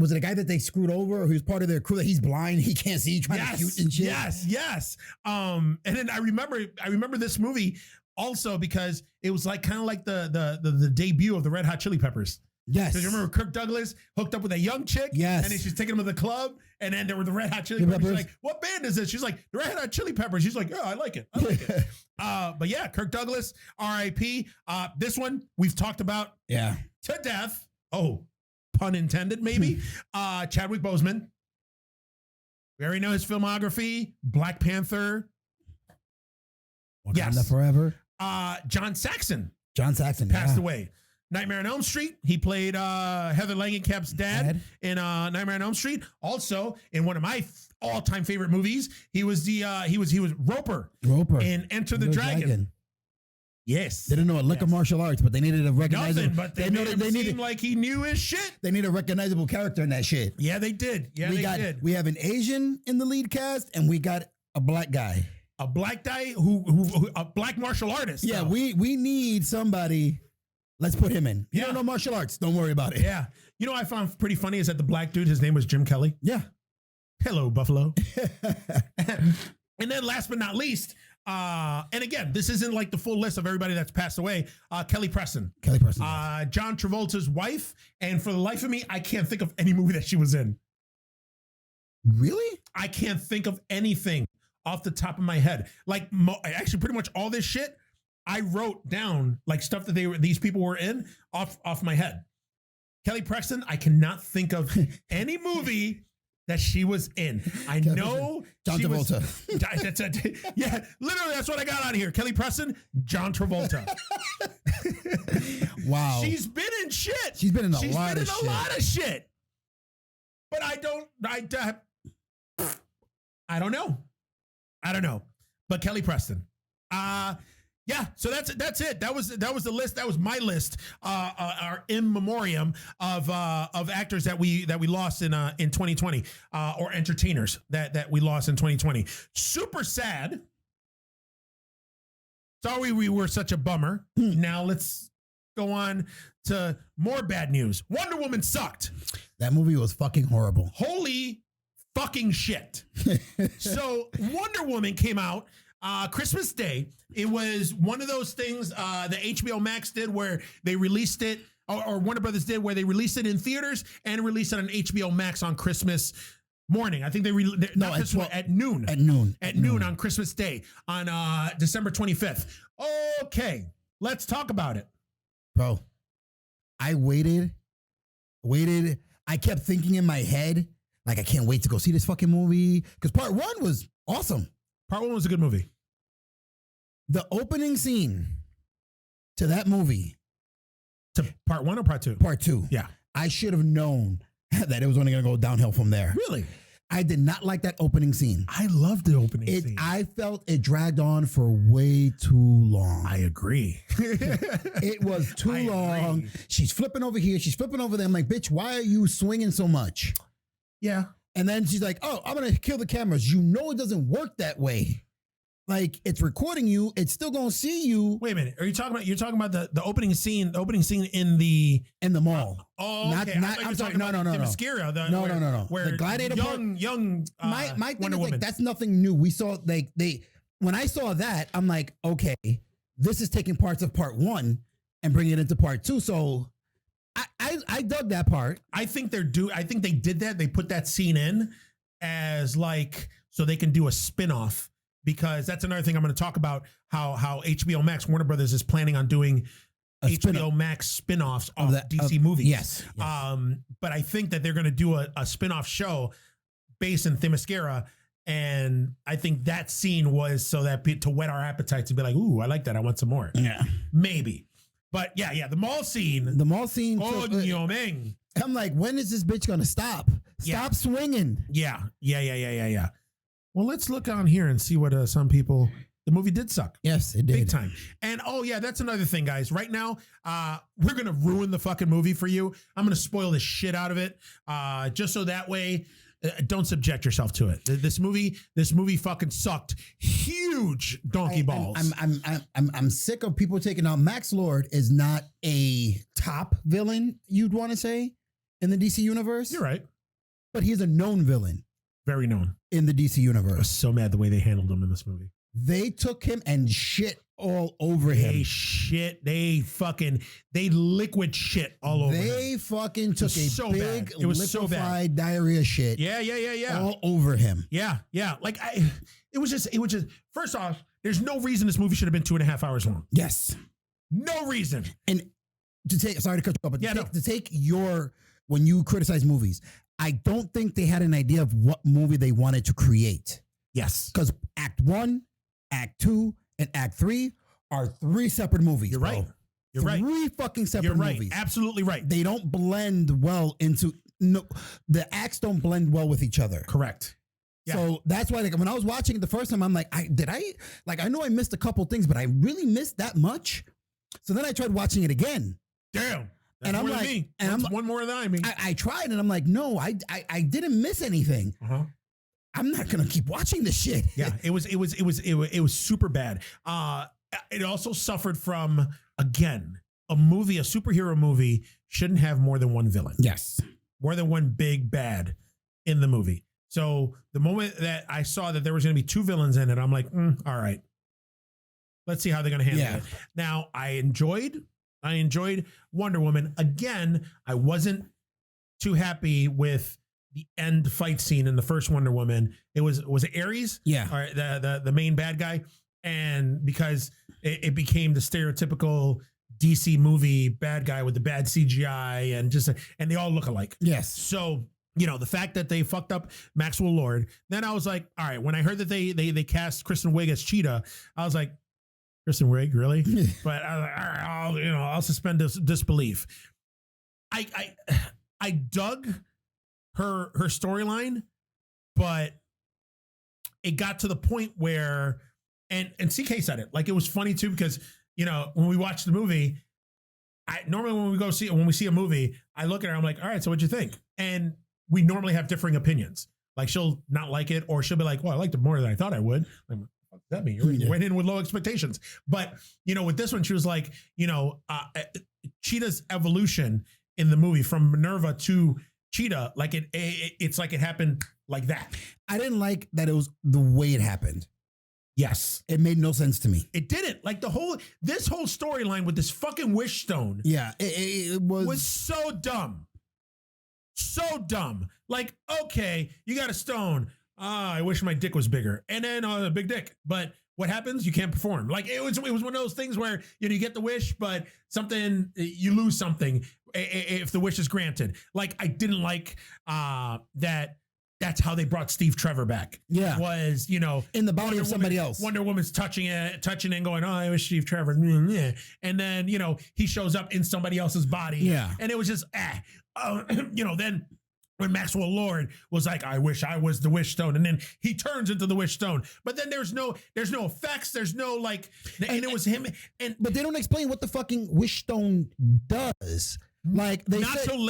Was it the guy that they screwed over or he was part of their crew that he's blind, he can't see, trying to shoot and shit? Yes. And then I remember this movie also because it was like kind of like the debut of the Red Hot Chili Peppers. Yes. Because you remember Kirk Douglas hooked up with a young chick. Yes. And then she's taking him to the club. And then there were the Red Hot Chili Peppers. She's like, what band is this? She's like, the Red Hot Chili Peppers. She's like, yeah, I like it. But yeah, Kirk Douglas, R.I.P. This one we've talked about to death. Oh, pun intended, maybe. Chadwick Boseman. We already know his filmography. Black Panther. Wakanda Forever. John Saxon. Passed away. Nightmare on Elm Street. He played Heather Langenkamp's dad in Nightmare on Elm Street. Also, in one of my all-time favorite movies, he was Roper in Enter the Dragon. Yes. They didn't know a lick of martial arts, but they needed a recognizable. Nothing, but they seem like he knew his shit. They need a recognizable character in that shit. Yeah, they did. We have an Asian in the lead cast, and we got a black guy. A black guy who a black martial artist. Yeah, we need somebody. Let's put him in. You don't know martial arts. Don't worry about it. Yeah. You know what I found pretty funny is that the black dude, his name was Jim Kelly. Yeah. Hello, Buffalo. And then last but not least, and again, this isn't like the full list of everybody that's passed away. Kelly Preston. John Travolta's wife. And for the life of me, I can't think of any movie that she was in. Really? I can't think of anything off the top of my head. Like actually pretty much all this shit, I wrote down like stuff that these people were in off my head. Kelly Preston, I cannot think of any movie that she was in. I know John Travolta. Yeah, literally that's what I got out of here. Kelly Preston, John Travolta. Wow. She's been in shit. She's been in a lot of shit. But I don't know. But Kelly Preston. Yeah, so that's it. That was the list. That was my list. Our in memoriam of actors that we lost in 2020, or entertainers that we lost in 2020. Super sad. Sorry we were such a bummer. Now let's go on to more bad news. Wonder Woman sucked. That movie was fucking horrible. Holy fucking shit. So Wonder Woman came out Christmas Day. It was one of those things that HBO Max did where they released it, or Warner Brothers did, where they released it in theaters and released it on HBO Max on Christmas morning. I think at noon. At noon on Christmas Day on December 25th. Okay, let's talk about it. Bro, I waited. I kept thinking in my head, like, I can't wait to go see this fucking movie. Because part one was awesome. Part one was a good movie. The opening scene to that movie. To part one or part two? Part two. Yeah. I should have known that it was only going to go downhill from there. Really? I did not like that opening scene. I loved the opening scene. I felt it dragged on for way too long. I agree. It was too long. Agree. She's flipping over here. She's flipping over there. I'm like, bitch, why are you swinging so much? Yeah. And then she's like, oh, I'm going to kill the cameras. You know it doesn't work that way. Like, it's recording you. It's still going to see you. Wait a minute. You're talking about the opening scene in the mall. Okay. I'm sorry. No. Themyscira. No. Where the Gladiator young my thing Wonder is, Woman. like, that's nothing new. We saw when I saw that, I'm like, okay, this is taking parts of part one and bringing it into part two. So I dug that part. I think they did that. They put that scene in as like so they can do a spin-off, because that's another thing I'm going to talk about, how HBO Max, Warner Brothers, is planning on doing HBO Max spin-offs of DC movies. Yes. But I think that they're going to do a spin-off show based in Themyscira. And I think that scene was so that to whet our appetites and be like, ooh, I like that. I want some more. Yeah. Maybe. But yeah, the mall scene. Oh, man. I'm like, when is this bitch going to stop? Stop swinging. Yeah. Well, let's look on here and see what some people. The movie did suck. Yes, it did. Big time. And that's another thing, guys. Right now, we're going to ruin the fucking movie for you. I'm going to spoil the shit out of it. Just so that way, don't subject yourself to it. This movie fucking sucked. Huge donkey balls. I'm sick of people taking out. Max Lord is not a top villain, you'd want to say, in the DC universe. You're right. But he's a known villain. Very known. In the DC universe. I was so mad the way they handled him in this movie. they took him and shit all over him. They liquid shit all over him. They fucking took a so big bad. It was so bad. liquefied diarrhea shit. Yeah. All over him. Yeah. Like it was just, first off, there's no reason this movie should have been 2.5 hours long. Yes. No reason. And sorry to cut you off, but Yeah, to take when you criticize movies, I don't think they had an idea of what movie they wanted to create. Yes. Because Act 1, Act 2, and Act 3 are 3 separate movies. You're right. You're right. 3 fucking separate movies. Absolutely right. They don't blend well into, the acts don't blend well with each other. Correct. Yeah. So that's why, like, when I was watching it the first time, I'm like, I know I missed a couple things, but I really missed that much. So then I tried watching it again. Damn. And I'm like, me. and That's one more than I mean. I tried, and I'm like, no, I didn't miss anything. Uh-huh. I'm not gonna keep watching this shit. Yeah, it was super bad. It also suffered from, again, a superhero movie shouldn't have more than one villain. Yes. More than one big bad in the movie. So the moment that I saw that there was going to be 2 villains in it, I'm like, all right, let's see how they're going to handle it. Now, I enjoyed Wonder Woman. Again, I wasn't too happy with the end fight scene in the first Wonder Woman. It was it Ares? Yeah. Or the main bad guy. And because it became the stereotypical DC movie bad guy with the bad CGI and they all look alike. Yes. So, the fact that they fucked up Maxwell Lord, then I was like, all right, when I heard that they cast Kristen Wiig as Cheetah, I was like, Kristen Wiig, really? But I was like, all right, I'll suspend disbelief. I dug her storyline, but it got to the point where, and CK said it, like, it was funny too, because, when we watch the movie, normally when we see a movie, I look at her, I'm like, all right, so what'd you think? And we normally have differing opinions. Like, she'll not like it, or she'll be like, well, I liked it more than I thought I would. Like, what does that mean? You went in with low expectations. But, with this one, she was like, Cheetah's evolution in the movie from Minerva to Cheetah, like it's like it happened like that. I didn't like that it was the way it happened. Yes. It made no sense to me. It didn't. Like this whole storyline with this fucking wish stone. Yeah. It was so dumb. So dumb. Like, okay, you got a stone. I wish my dick was bigger. And then a big dick. But what happens? You can't perform. Like, it was one of those things where, you get the wish, but you lose something if the wish is granted. Like, I didn't like that. That's how they brought Steve Trevor back. Yeah. Was, in the body of somebody else. Wonder Woman's touching and going, oh, it was Steve Trevor. And then, he shows up in somebody else's body. Yeah. And it was just, then when Maxwell Lord was like, I wish I was the wish stone. And then he turns into the wish stone. But then there's no effects. There's no and it was him. But they don't explain what the fucking wish stone does. Like, they not till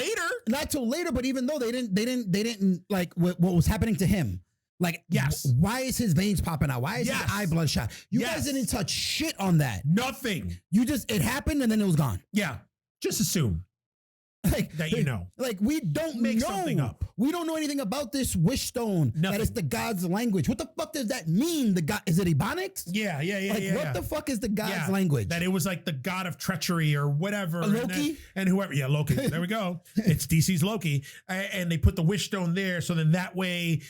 later, but even though they didn't like what was happening to him. Like, yes. Why is his veins popping out? Why is his eye bloodshot? You guys didn't touch shit on that. Nothing. It happened and then it was gone. Yeah. Just assume. Like that, like, we don't make know. Something up. We don't know anything about this wish stone. Nothing. That is the god's language. What the fuck does that mean? The god, is it Ebonics? Yeah. What the fuck is the god's language? That it was like the god of treachery or whatever. Loki? And whoever. Yeah, Loki. There we go. It's DC's Loki. And they put the wish stone there. So then that way,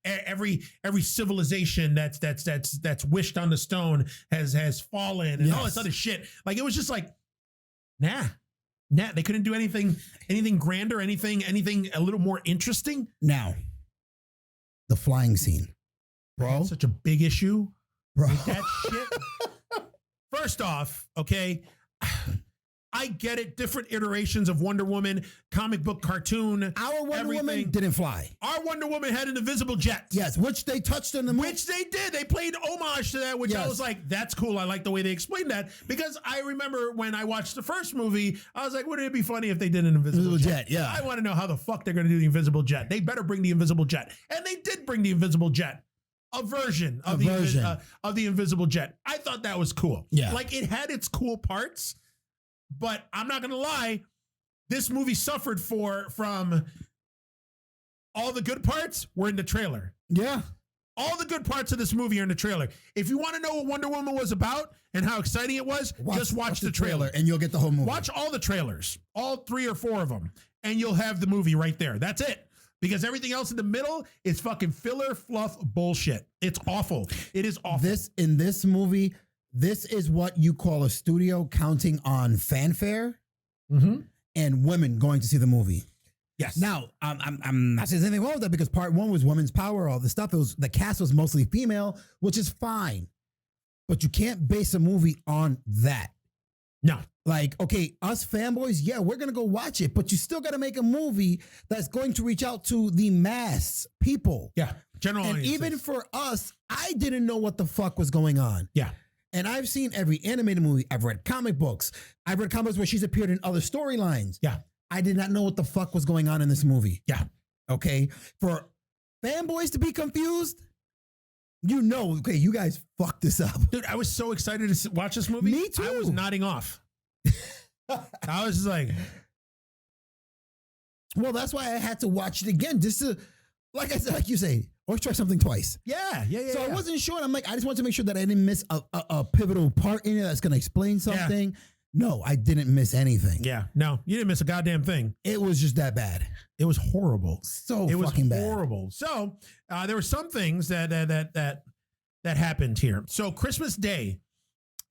every civilization that's wished on the stone has fallen and all this other shit. Like, it was just like, nah, they couldn't do anything grander, anything a little more interesting. Now, the flying scene, bro. Such a big issue, bro. Like that shit. First off, okay, I get it. Different iterations of Wonder Woman, comic book, cartoon. Our Wonder Woman didn't fly. Our Wonder Woman had an invisible jet. Yes, which they touched in the movie. Which they did. They played homage to that, which I was like, that's cool. I like the way they explained that. Because I remember when I watched the first movie, I was like, wouldn't it be funny if they did an invisible jet? Yeah. I want to know how the fuck they're going to do the invisible jet. They better bring the invisible jet. And they did bring the invisible jet. A version of the invisible jet. I thought that was cool. Yeah. Like, it had its cool parts. But I'm not going to lie, this movie suffered from all the good parts were in the trailer. Yeah. All the good parts of this movie are in the trailer. If you want to know what Wonder Woman was about and how exciting it was, just watch the trailer. And you'll get the whole movie. Watch all the trailers, all 3 or 4 of them, and you'll have the movie right there. That's it. Because everything else in the middle is fucking filler, fluff, bullshit. It's awful. It is awful. In this movie, this is what you call a studio counting on fanfare and women going to see the movie. Yes. Now, I'm not saying anything wrong with that because part 1 was women's power, all the stuff. The cast was mostly female, which is fine. But you can't base a movie on that. No. Like, okay, us fanboys, yeah, we're going to go watch it, but you still got to make a movie that's going to reach out to the mass people. Yeah. General And audiences. even for us, I didn't know what the fuck was going on. Yeah. And I've seen every animated movie. I've read comic books. I've read comics where she's appeared in other storylines. Yeah. I did not know what the fuck was going on in this movie. Yeah. Okay. For fanboys to be confused, okay, you guys fucked this up. Dude, I was so excited to watch this movie. Me too. I was nodding off. I was just like, well, that's why I had to watch it again, just to, like I said, like you say, always try something twice. yeah. So I wasn't sure. I'm like, I just wanted to make sure that I didn't miss a pivotal part in it that's going to explain something. Yeah. No, I didn't miss anything. Yeah. No, you didn't miss a goddamn thing. It was just that bad. It was horrible. It was fucking bad. Horrible. So there were some things that happened here. So Christmas Day,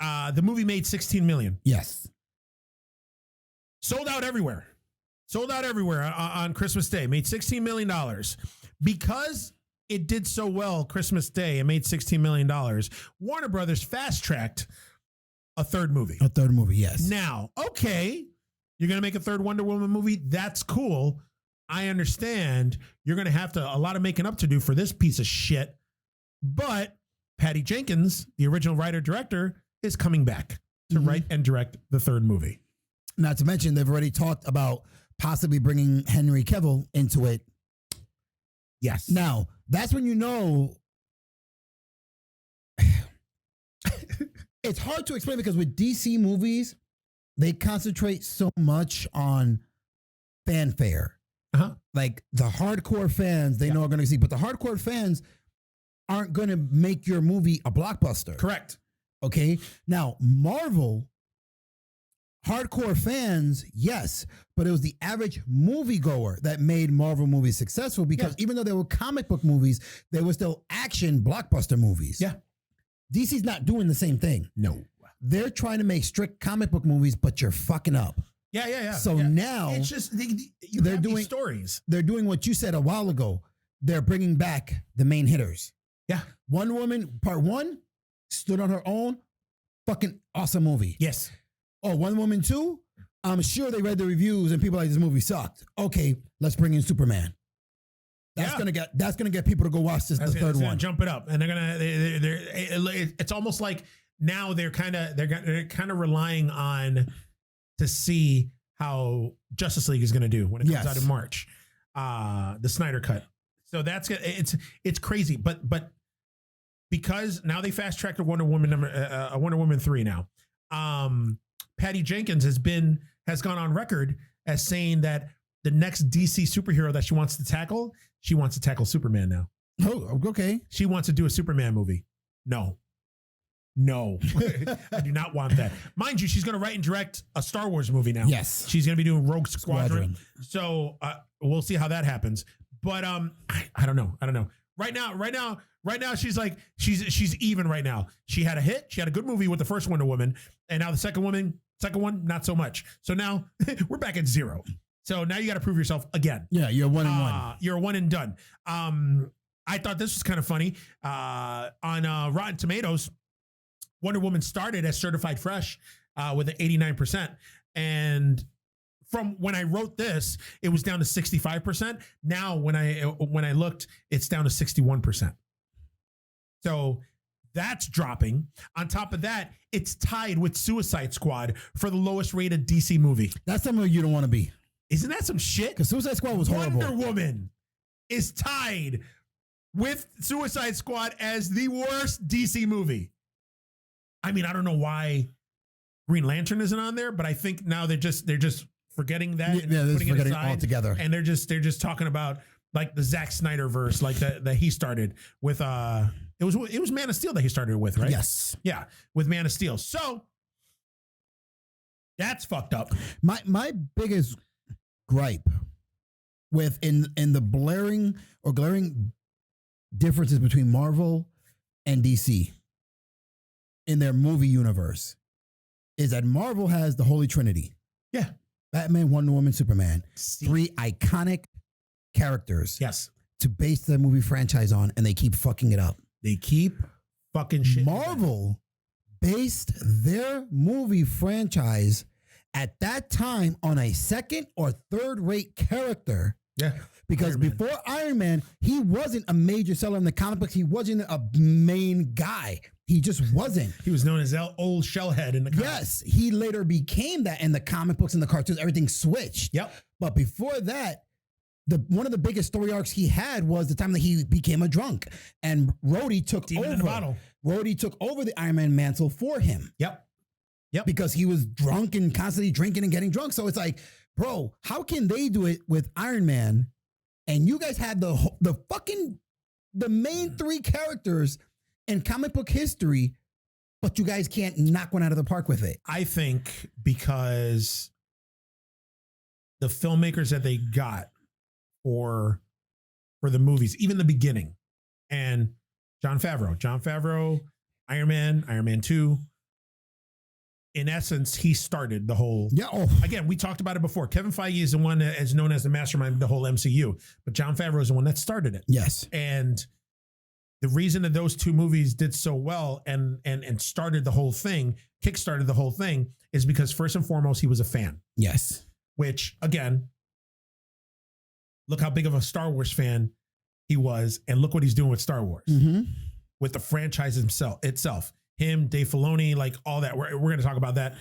the movie made $16 million. Yes. Sold out everywhere. On Christmas Day. Made $16 million. Because it did so well Christmas Day and made $16 million, Warner Brothers fast-tracked a third movie. Yes. Now, okay, you're going to make a third Wonder Woman movie. That's cool. I understand you're going to have a lot of making up to do for this piece of shit. But Patty Jenkins, the original writer-director, is coming back to write and direct the third movie. Not to mention, they've already talked about possibly bringing Henry Cavill into it. Yes. Now, that's when you know it's hard to explain because with DC movies, they concentrate so much on fanfare. Like the hardcore fans, they know are going to see, but the hardcore fans aren't going to make your movie a blockbuster. Correct. Okay. Now, Marvel, hardcore fans, yes, but it was the average moviegoer that made Marvel movies successful because even though they were comic book movies, they were still action blockbuster movies. Yeah. DC's not doing the same thing. No. They're trying to make strict comic book movies, but you're fucking up. Yeah. So now it's just they're doing these stories. They're doing what you said a while ago. They're bringing back the main hitters. Yeah. Wonder Woman Part 1 stood on her own. Fucking awesome movie. Yes. Oh, Wonder Woman 2? I'm sure they read the reviews and people like this movie sucked. Okay, let's bring in Superman. That's gonna get people to go watch the third one. Jump it up, and it's almost like now they're kind of relying on to see how Justice League is going to do when it comes out in March, the Snyder Cut. So it's crazy, but because now they fast tracked a Wonder Woman 3 now. Patty Jenkins has gone on record as saying that the next DC superhero that she wants to tackle Superman now. Oh, okay. She wants to do a Superman movie. No, I do not want that. Mind you, she's going to write and direct a Star Wars movie now. Yes. She's going to be doing Rogue Squadron. So we'll see how that happens. But I don't know. Right now, she's like, she's even right now. She had a hit. She had a good movie with the first Wonder Woman. And now the second one, not so much. So now we're back at 0. So now you got to prove yourself again. Yeah, you're 1-1. You're 1 and done. I thought this was kind of funny. On Rotten Tomatoes, Wonder Woman started as certified fresh with an 89%. And from when I wrote this, it was down to 65%. Now, when I looked, it's down to 61%. So that's dropping. On top of that, it's tied with Suicide Squad for the lowest rated DC movie. That's somewhere you don't want to be. Isn't that some shit? Because Suicide Squad was horrible. Wonder Woman is tied with Suicide Squad as the worst DC movie. I mean, I don't know why Green Lantern isn't on there, but I think now they're just forgetting that. Yeah, they're putting forgetting it aside, altogether. And they're just talking about like the Zack Snyder verse, like that he started with. It was Man of Steel that he started with, right? Yes. Yeah, with Man of Steel. So that's fucked up. My biggest gripe with in the glaring differences between Marvel and DC in their movie universe is that Marvel has the Holy Trinity. Yeah. Batman, Wonder Woman, Superman. See? 3 iconic characters Yes. to base their movie franchise on, and they keep fucking it up. They keep fucking shit. Marvel based their movie franchise at that time on a second or third rate character. Yeah. Because Iron Man. before Iron Man, he wasn't a major seller in the comic books. He wasn't a main guy. He just wasn't. He was known as old Shellhead in the comics. Yes, he later became that in the comic books and the cartoons. Everything switched. Yep. But before that, one of the biggest story arcs he had was the time that he became a drunk, and Rhodey took Demon in a bottle. Rhodey took over the Iron Man mantle for him. Yep. Because he was drunk and constantly drinking and getting drunk. So it's like, bro, how can they do it with Iron Man? And you guys have the main 3 characters in comic book history, but you guys can't knock one out of the park with it. I think because the filmmakers that they got for the movies, even the beginning, and Jon Favreau, Iron Man 2, in essence, he started the whole. Yeah. Oh. Again, we talked about it before. Kevin Feige is the one that is known as the mastermind of the whole MCU, but Jon Favreau is the one that started it. Yes. And the reason that those 2 movies did so well and started the whole thing, kickstarted the whole thing, is because first and foremost, he was a fan. Yes. Which, again, look how big of a Star Wars fan he was, and look what he's doing with Star Wars, with the franchise itself. Him, Dave Filoni, like all that. We're going to talk about that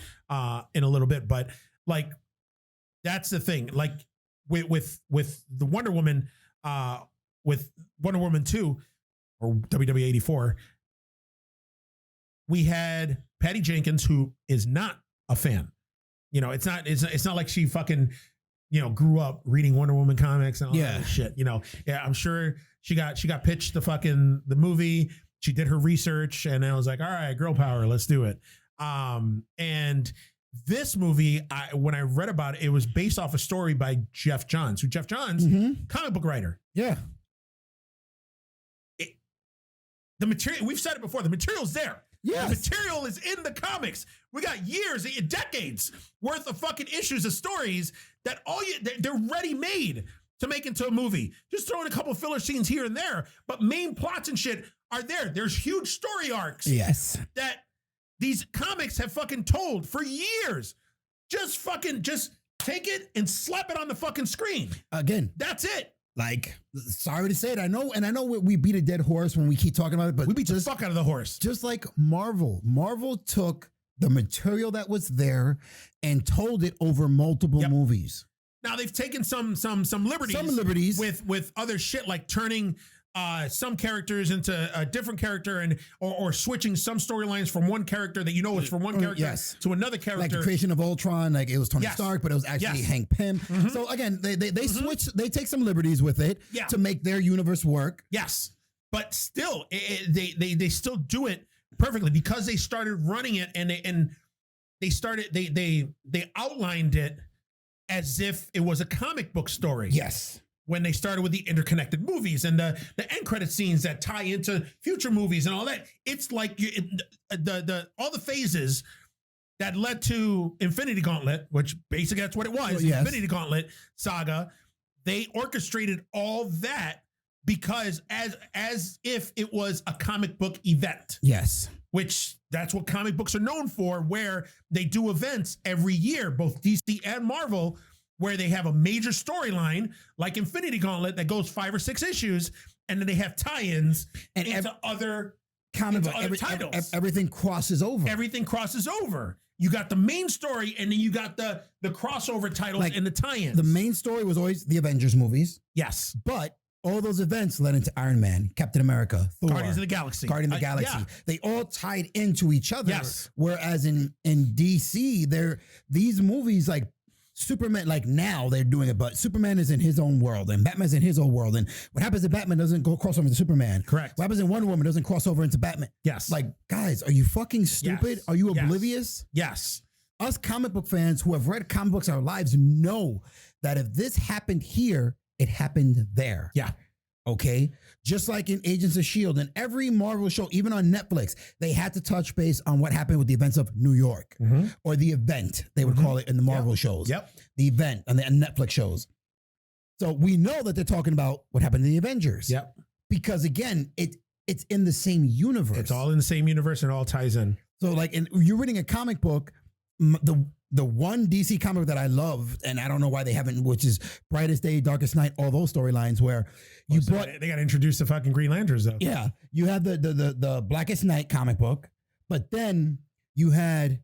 in a little bit, but like that's the thing. Like with the Wonder Woman, with Wonder Woman 2 or WW 84, we had Patty Jenkins, who is not a fan. You know, it's not like she fucking, grew up reading Wonder Woman comics and all that shit. Yeah, I'm sure she got pitched the movie. She did her research, and I was like, all right, girl power, let's do it. And this movie, when I read about it, it was based off a story by Jeff Johns, comic book writer. Yeah. The material, we've said it before, the material's there. Yes. The material is in the comics. We got years, decades worth of fucking issues of stories that they're ready made to make into a movie. Just throwing a couple filler scenes here and there, but main plots and shit are there. There's huge story arcs. Yes. That these comics have fucking told for years. Just take it and slap it on the fucking screen. Again. That's it. Like, sorry to say it. I know we beat a dead horse when we keep talking about it, but we beat the fuck out of the horse. Just like Marvel took the material that was there and told it over multiple movies. Now they've taken some liberties with other shit, like turning some characters into a different character or switching some storylines from one character that is from one character to another character. Like the creation of Ultron, like it was Tony Stark, but it was actually Hank Pym. So again, they switch, they take some liberties with it to make their universe work. Yes. But still, they still do it perfectly because they started running it and they outlined it as if it was a comic book story. Yes. When they started with the interconnected movies and the end credit scenes that tie into future movies and all that, it's like all the phases that led to Infinity Gauntlet, which basically that's what it was, Infinity Gauntlet saga. They orchestrated all that because as if it was a comic book event. Yes. Which that's what comic books are known for, where they do events every year, both DC and Marvel, where they have a major storyline like Infinity Gauntlet that goes 5 or 6 issues, and then they have tie-ins and into other comic titles. Everything crosses over. Everything crosses over. You got the main story, and then you got the crossover titles and the tie-ins. The main story was always the Avengers movies. Yes. But all those events led into Iron Man, Captain America, Thor, Guardians of the Galaxy. Yeah. They all tied into each other. Yes. Whereas in DC, these movies, like Superman, like now they're doing it, but Superman is in his own world and Batman's in his own world. And what happens to Batman doesn't go cross over into Superman. Correct. What happens in Wonder Woman doesn't cross over into Batman. Yes. Like, guys, are you fucking stupid? Yes. Are you Yes. oblivious? Yes. Us comic book fans who have read comic books our lives know that if this happened here, it happened there. Yeah. Okay. Just like in Agents of S.H.I.E.L.D. and every Marvel show, even on Netflix, they had to touch base on what happened with the events of New York or the event, they would call it in the Marvel shows. Yep. The event on the Netflix shows. So we know that they're talking about what happened to the Avengers. Yep. Because again, it's in the same universe. It's all in the same universe and it all ties in. So like, you're reading a comic book, the one DC comic that I love, and I don't know why they haven't, which is Brightest Day, Darkest Night, all those storylines where you brought. They got to introduce the fucking Green Lanterns though. Yeah, you had the Blackest Night comic book, but then you had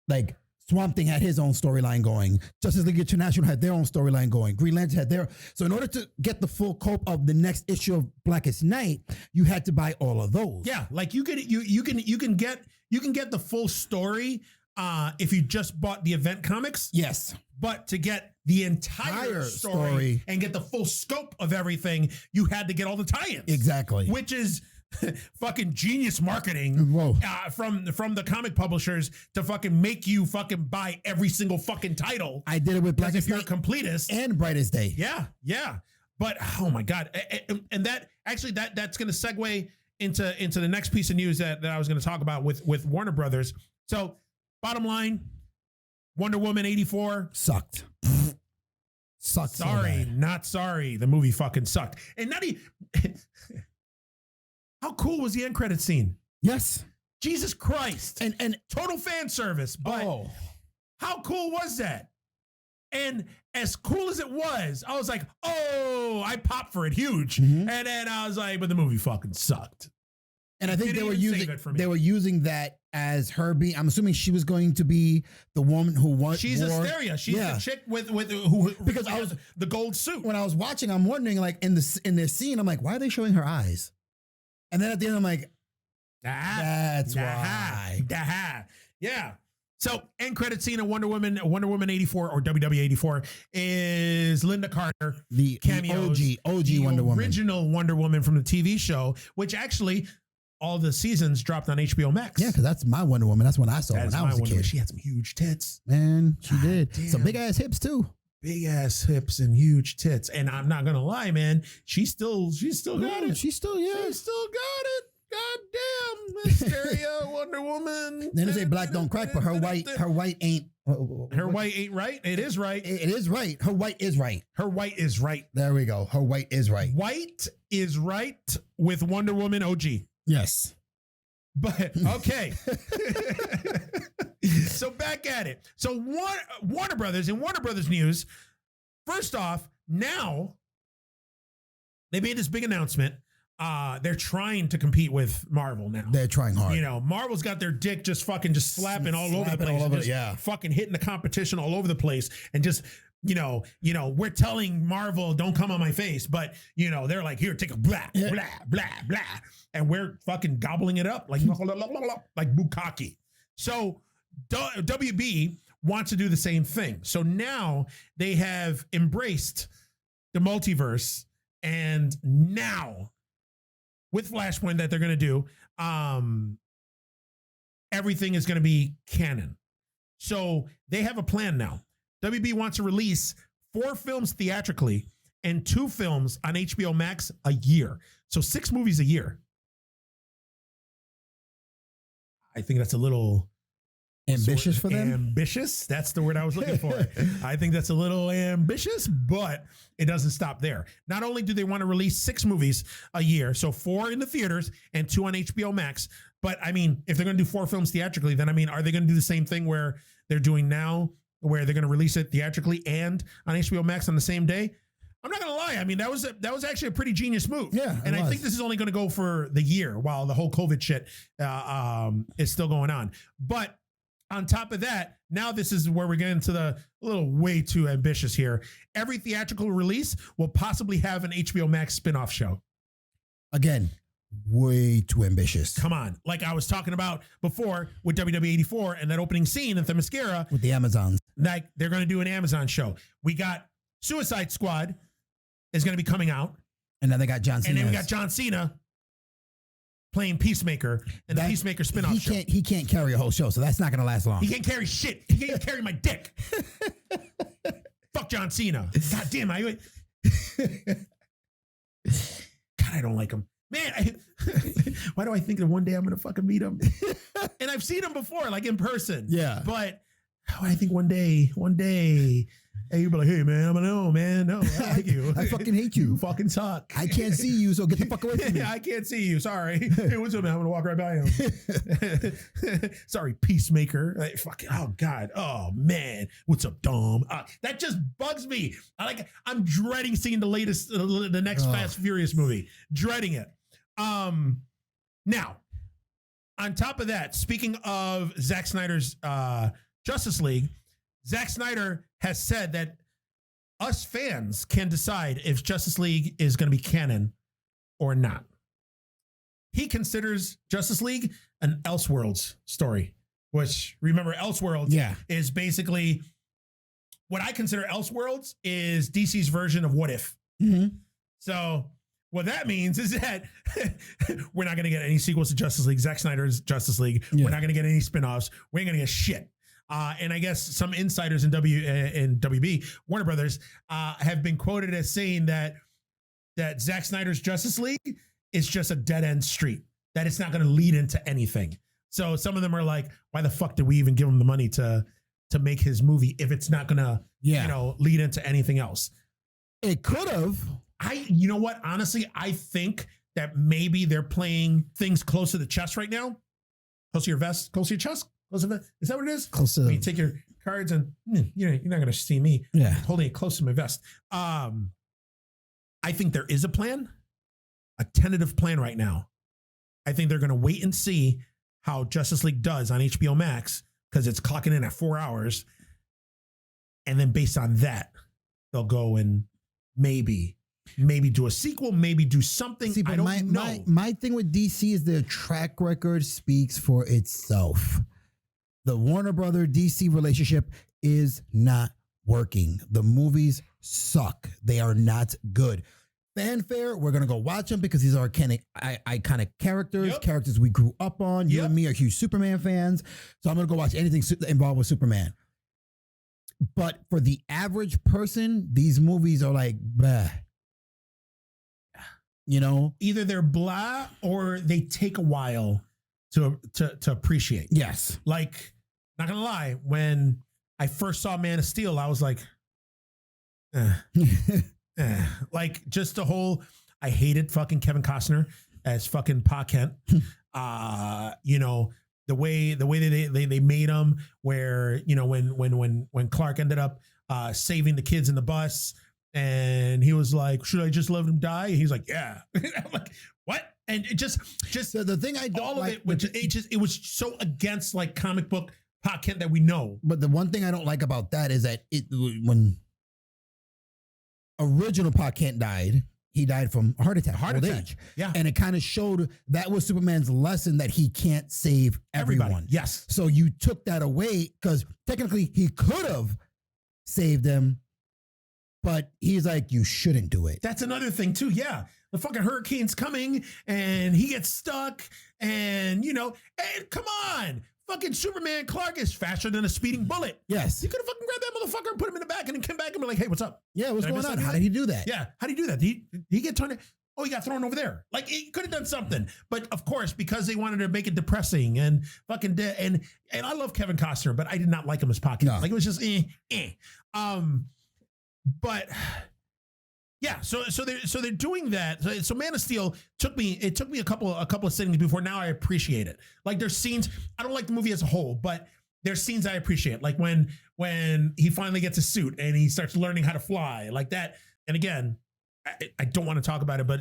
like Swamp Thing had his own storyline going. Justice League International had their own storyline going. Green Lantern had their. So in order to get the full scope of the next issue of Blackest Night, you had to buy all of those. Yeah, like you can get the full story if you just bought the event comics. Yes. But to get the entire story and get the full scope of everything, you had to get all the tie-ins. Exactly. Which is fucking genius marketing from the comic publishers to fucking make you fucking buy every single fucking title. I did it with Blackest Night, completist, and Brightest Day. Yeah, yeah. But oh my god, and that actually that's going to segue into the next piece of news that I was going to talk about with Warner Brothers. So bottom line, Wonder Woman 84 sucked. Sucked. Sorry, so not sorry. The movie fucking sucked. And not even. How cool was the end credit scene? Yes. Jesus Christ. And total fan service. But how cool was that? And as cool as it was, I was like, oh, I popped for it huge. And then I was like, but the movie fucking sucked. And I think they were using that as her being. I'm assuming she was going to be the woman who won. She's Asteria. She's the chick with who because I was the gold suit. When I was watching, I'm wondering, like in this scene, I'm like, why are they showing her eyes? And then at the end, I'm like, that's why. Yeah. So end credit scene of Wonder Woman 84 or WW 84 is Linda Carter, the cameos, OG Wonder Woman, original Wonder Woman from the TV show, which actually all the seasons dropped on HBO Max. Yeah, because that's my Wonder Woman. That's when I saw when I was a kid. She had some huge tits. Man, she did. Damn. Some big ass hips too. Big ass hips and huge tits. And I'm not gonna lie, man. She still got it. She still got it. God damn, Hysteria, Wonder Woman. Then they say black don't crack, but her white ain't. Her white ain't right. It is right. It is right. Her white is right. Her white is right. There we go. Her white is right. White is right with Wonder Woman OG. Yes. But okay. So back at it. So Warner Brothers, in Warner Brothers news, first off, now they made this big announcement. They're trying to compete with Marvel now. They're trying hard. You know, Marvel's got their dick just fucking slapping all over the place. Fucking hitting the competition all over the place. And just, you know, we're telling Marvel, don't come on my face. But, you know, they're like, here, take a blah, blah, blah, blah. And we're fucking gobbling it up like bukkake. So WB wants to do the same thing. So now they have embraced the multiverse. And now, with Flashpoint that they're going to do, everything is going to be canon. So they have a plan now. WB wants to release 4 films theatrically and 2 films on HBO Max a year. So 6 movies a year. I think that's a little ambitious for them. Ambitious. That's the word I was looking for. I think that's a little ambitious, but it doesn't stop there. Not only do they want to release 6 movies a year, so 4 in the theaters and 2 on HBO Max, but I mean, if they're going to do 4 films theatrically, then I mean, are they going to do the same thing where they're doing now, where they're going to release it theatrically and on HBO Max on the same day? I'm not going to lie. I mean, that was actually a pretty genius move. Yeah. And I think this is only going to go for the year while the whole COVID shit is still going on. But on top of that, now this is where we're getting to the little way too ambitious here. Every theatrical release will possibly have an HBO Max spinoff show. Again, way too ambitious. Come on. Like I was talking about before with WW84 and that opening scene at the Mascara. With the Amazons. Like they're going to do an Amazon show. We got Suicide Squad is going to be coming out. And then they got John Cena. And then we got John Cena playing Peacemaker and the Peacemaker spinoff show. He can't carry a whole show, so that's not going to last long. He can't carry shit. He can't carry my dick. Fuck John Cena. God damn, God, I don't like him. Man, why do I think that one day I'm going to fucking meet him? And I've seen him before, like in person. Yeah. But I think one day, and you'll be like, hey, man, I'm no, man. No, I like you. I fucking hate you. You fucking suck. I can't see you, so get the fuck away from me. I can't see you. Sorry. Hey, what's up, man? I'm going to walk right by him. Sorry, Peacemaker. Like, fucking, oh, God. Oh, man. What's up, Dom? That just bugs me. I'm dreading seeing the next Fast Furious movie. Dreading it. Now, on top of that, speaking of Zack Snyder's Justice League, Zack Snyder has said that us fans can decide if Justice League is going to be canon or not. He considers Justice League an Elseworlds story, which, remember, Elseworlds is basically what I consider Elseworlds is DC's version of What If. Mm-hmm. So what that means is that we're not going to get any sequels to Justice League, Zack Snyder's Justice League. Yeah. We're not going to get any spinoffs. We ain't going to get shit. And I guess some insiders in WB, Warner Brothers, have been quoted as saying that Zack Snyder's Justice League is just a dead end street, that it's not going to lead into anything. So some of them are like, why the fuck did we even give him the money to make his movie if it's not going to, lead into anything else? It could have. You know what? Honestly, I think that maybe they're playing things close to the chest right now. Close to your vest, close to your chest. Is that what it is? Close to you take your cards and you're not going to see me holding it close to my vest. I think there is a plan, a tentative plan right now. I think they're going to wait and see how Justice League does on HBO Max because it's clocking in at 4 hours. And then based on that, they'll go and maybe do a sequel, maybe do something. See, but I don't know. My thing with DC is their track record speaks for itself. The Warner Brother DC relationship is not working. The movies suck. They are not good. Fanfare, we're going to go watch them because these are iconic characters, characters we grew up on. You and me are huge Superman fans. So I'm going to go watch anything involved with Superman. But for the average person, these movies are like, bleh. Either they're blah or they take a while to appreciate. Yes. Like, not gonna lie, when I first saw Man of Steel, I was like, like just the whole, I hated fucking Kevin Costner as fucking Pa Kent. The way they made him, where, when Clark ended up saving the kids in the bus and he was like, should I just let him die? And he's like, yeah. I'm like, what? And it just so the thing I don't all like, of it, which it was so against like comic book Pa Kent that we know. But the one thing I don't like about that is that when original Pa Kent died, he died from a heart attack. Age. Yeah. And it kind of showed that was Superman's lesson that he can't save everyone. Yes. So you took that away because technically he could have saved them, but he's like, you shouldn't do it. That's another thing too. Yeah. The fucking hurricane's coming and he gets stuck and, hey, come on. Fucking Superman Clark is faster than a speeding bullet. Yes. You could have fucking grabbed that motherfucker and put him in the back and then came back and be like, hey, what's up? Yeah, what's going on? How did he do that? Yeah. How did he do that? Did he get turned? Oh, he got thrown over there. Like, he could have done something. But of course, because they wanted to make it depressing and fucking and I love Kevin Costner, but I did not like him as Pocket. No. Like, it was just but yeah, so they're doing that. So Man of Steel took me a couple of sittings before. Now I appreciate it. Like, there's scenes, I don't like the movie as a whole, but there's scenes I appreciate. Like when he finally gets a suit and he starts learning how to fly like that. And again, I don't want to talk about it, but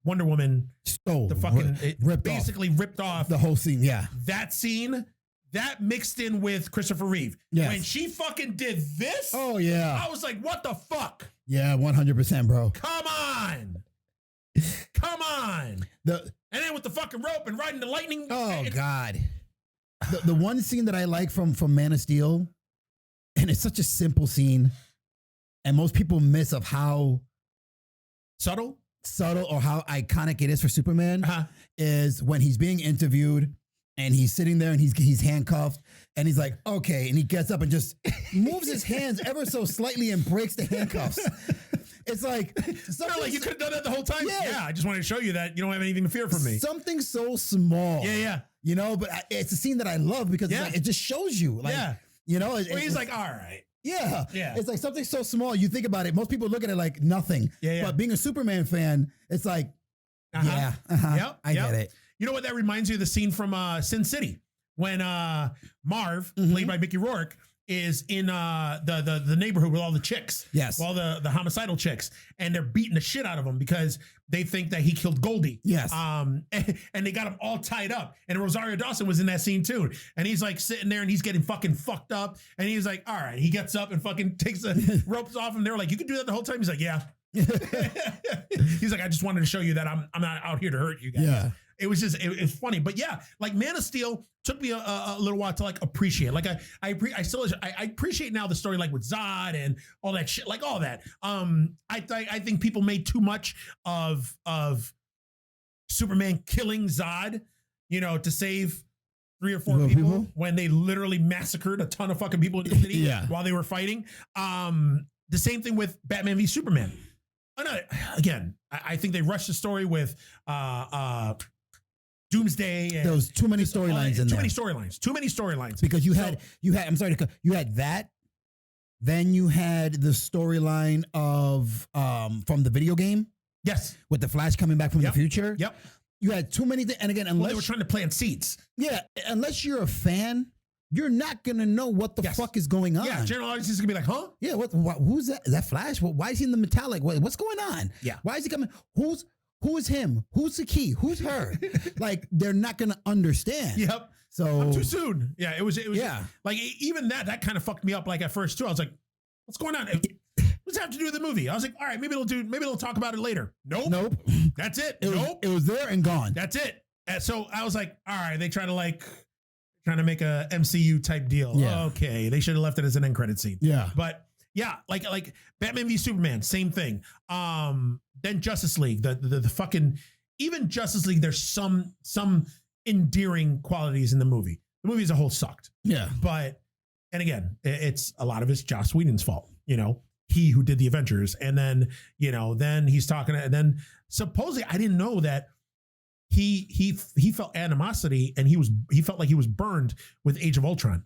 Wonder Woman ripped off the whole scene. Yeah. That scene, that mixed in with Christopher Reeve. Yes. When she fucking did this. Oh yeah. I was like, what the fuck? Yeah, 100%, bro. Come on. And then with the fucking rope and riding the lightning. Oh God. The one scene that I like from Man of Steel, and it's such a simple scene, and most people miss of how subtle or how iconic it is for Superman, is when he's being interviewed and he's sitting there and he's handcuffed and he's like, okay, and he gets up and just moves his hands ever so slightly and breaks the handcuffs. It's like, you could have done that the whole time. Yeah. I just wanted to show you that you don't have anything to fear from me. Something so small. Yeah. You know, but it's a scene that I love because it's like, it just shows you. Like, you know, he's like, all right. Yeah. It's like something so small. You think about it. Most people look at it like nothing. But being a Superman fan, it's like, I get it. You know what that reminds you of? The scene from Sin City when Marv, played by Mickey Rourke, is in the neighborhood with all the chicks. Yes. All the homicidal chicks. And they're beating the shit out of him because they think that he killed Goldie. Yes. And they got him all tied up. And Rosario Dawson was in that scene too. And he's like sitting there and he's getting fucking fucked up. And he's like, all right. He gets up and fucking takes the ropes off him. They're like, you can do that the whole time? He's like, yeah. He's like, I just wanted to show you that I'm not out here to hurt you guys. Yeah. It was just, it was funny. But yeah, like Man of Steel took me a little while to like appreciate. Like I appreciate now the story, like with Zod and all that shit, like all that. I think people made too much of Superman killing Zod, you know, to save 3 or 4 people when they literally massacred a ton of fucking people in the city while they were fighting. The same thing with Batman v Superman. Again, I think they rushed the story with Doomsday. And there was too many storylines in there. Too many storylines. Because you had you had that. Then you had the storyline of from the video game. Yes. With the Flash coming back from the future. Yep. You had too many and again, unless they were trying to plant seeds. Yeah. Unless you're a fan, you're not going to know what the fuck is going on. Yeah, general audience is going to be like, huh? Yeah, what who's that? Is that Flash? Why is he in the metallic? What's going on? Yeah. Why is he coming? Who is him? Who's the key? Who's her? Like, they're not going to understand. Yep. So I'm too soon. Yeah, it was like even that kind of fucked me up like at first too. I was like, what's going on? What's that have to do with the movie? I was like, all right, maybe they'll talk about it later. Nope. That's it. It was there and gone. That's it. And so I was like, all right, they trying to make a MCU type deal. Yeah. Okay. They should have left it as an end credit scene. Yeah. But yeah, like Batman v Superman, same thing. Then Justice League, the fucking, even Justice League, there's some endearing qualities in the movie. The movie as a whole sucked. Yeah. But, and again, it's a lot of it's Joss Whedon's fault, you know, he who did the Avengers. And then, you know, then he's talking, and then supposedly I didn't know that he felt animosity and he felt like he was burned with Age of Ultron.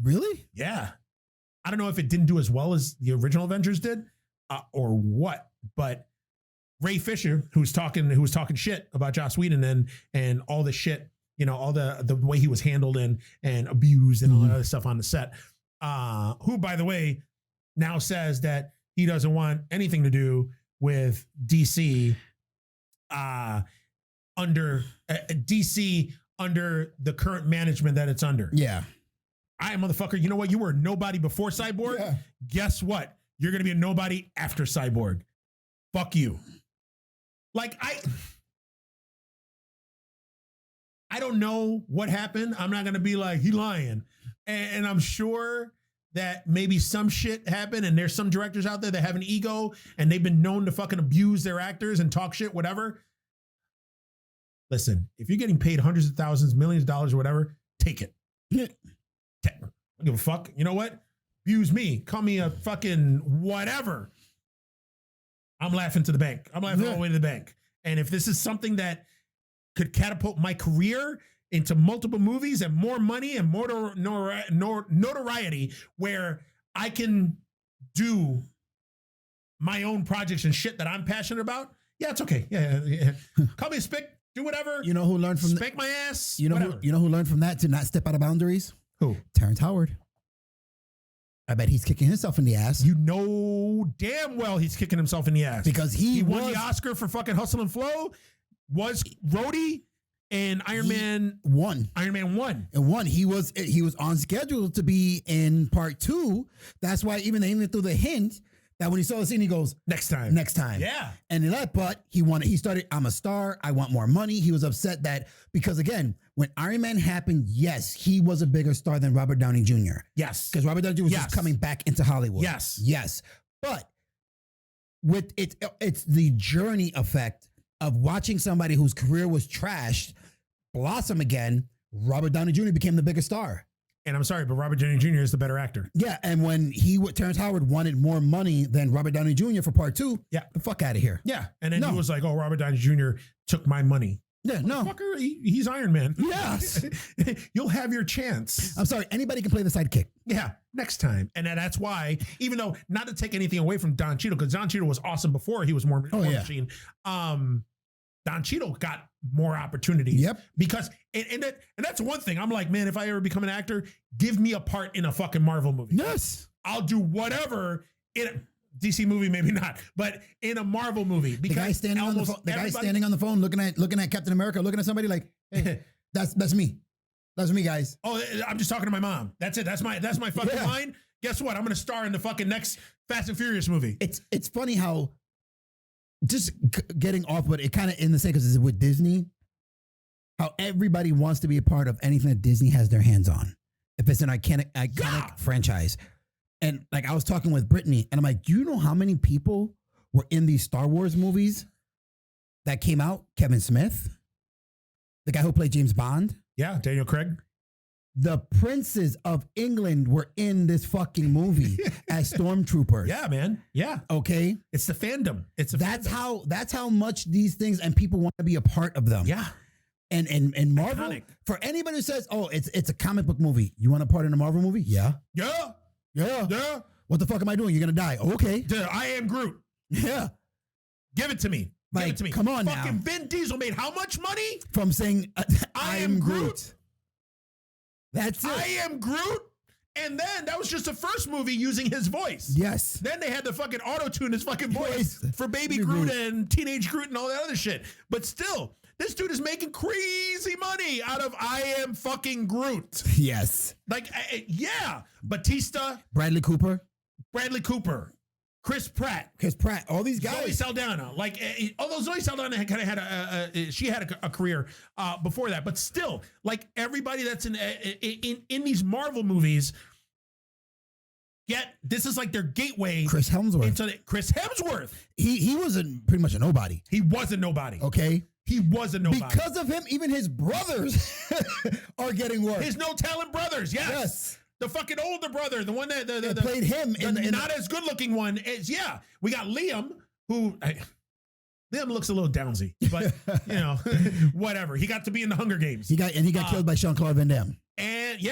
Really? Yeah. I don't know if it didn't do as well as the original Avengers did or what, but Ray Fisher, who was talking shit about Joss Whedon and all the shit, you know, all the way he was handled and abused and all that other stuff on the set, who, by the way, now says that he doesn't want anything to do with DC, under DC under the current management that it's under. Yeah. All right, motherfucker, you know what? You were a nobody before Cyborg. Yeah. Guess what? You're going to be a nobody after Cyborg. Fuck you. Like, I don't know what happened. I'm not going to be like, he lying. And I'm sure that maybe some shit happened and there's some directors out there that have an ego and they've been known to fucking abuse their actors and talk shit, whatever. Listen, if you're getting paid hundreds of thousands, millions of dollars or whatever, take it. I don't give a fuck. You know what? Abuse me. Call me a fucking whatever. I'm laughing to the bank. I'm laughing all the way to the bank. And if this is something that could catapult my career into multiple movies and more money and more notoriety where I can do my own projects and shit that I'm passionate about, yeah, it's okay. Yeah. Call me a spick. Do whatever. You know who learned from spank my ass? You know who learned from that to not step out of boundaries? Who? Terrence Howard. I bet he's kicking himself in the ass. You know damn well he's kicking himself in the ass. Because he won the Oscar for fucking Hustle and Flow, was Rhodey, and Iron Man 1. Iron Man 1. And 1. He was on schedule to be in part 2. That's why even they threw the hint that when he saw the scene, he goes, Next time. next time. Yeah. And in that, but he started, I'm a star. I want more money. He was upset that, because again, when Iron Man happened, yes, he was a bigger star than Robert Downey Jr. Yes. Because Robert Downey Jr. was just coming back into Hollywood. Yes. Yes. But with it's the journey effect of watching somebody whose career was trashed blossom again. Robert Downey Jr. became the bigger star. And I'm sorry, but Robert Downey Jr. is the better actor. Yeah, and when Terrence Howard wanted more money than Robert Downey Jr. for part 2, Yeah. the fuck out of here. Yeah. And then he was like, oh, Robert Downey Jr. took my money. Yeah, no. Fucker, he's Iron Man. Yes. You'll have your chance. I'm sorry, anybody can play the sidekick. Yeah, next time. And that's why, even though, not to take anything away from Don Cheadle, because Don Cheadle was awesome before he was more machine. Don Cheadle got more opportunities. Yep. Because, and that's one thing. I'm like, man, if I ever become an actor, give me a part in a fucking Marvel movie. Yes. I'll do whatever in a DC movie, maybe not, but in a Marvel movie. Because the guy standing on the phone, standing on the phone, looking at Captain America, looking at somebody like, hey, that's me. That's me, guys. Oh, I'm just talking to my mom. That's it. That's my fucking line. Guess what? I'm going to star in the fucking next Fast and Furious movie. It's funny how, just getting off, but it kind of in the same, because it's with Disney, how everybody wants to be a part of anything that Disney has their hands on. If it's an iconic franchise. And like I was talking with Brittany, and I'm like, do you know how many people were in these Star Wars movies that came out? Kevin Smith, the guy who played James Bond. Yeah, Daniel Craig. The princes of England were in this fucking movie as stormtroopers. Yeah, man. Yeah. Okay. It's the fandom. That's how much these things, and people want to be a part of them. Yeah. And Marvel, iconic. For anybody who says, oh, it's a comic book movie, you want a part in a Marvel movie? Yeah. Yeah. Yeah. Yeah. What the fuck am I doing? You're gonna die. Okay. Dude, I am Groot. Yeah. Give it to me. Like, give it to me. Come on fucking now. Vin Diesel made how much money? From saying, I am Groot. That's it. I am Groot. And then that was just the first movie using his voice. Yes. Then they had to fucking auto-tune his fucking voice for Baby Groot and Teenage Groot and all that other shit. But still, this dude is making crazy money out of I am fucking Groot. Yes. Like, yeah. Batista. Bradley Cooper. Chris Pratt, all these guys. Zoe Saldana, like, although Zoe Saldana kind of had she had a career before that, but still, like everybody that's in these Marvel movies, this is like their gateway. Chris Hemsworth. Chris Hemsworth. He wasn't pretty much a nobody. He was a nobody. Okay. He was a nobody. Because of him, even his brothers are getting work. His no talent brothers. Yes. The fucking older brother, the one that played him in not as good looking one is we got Liam, who Liam looks a little downsy, but whatever. He got to be in the Hunger Games. He got killed by Jean-Claude Van Damme. And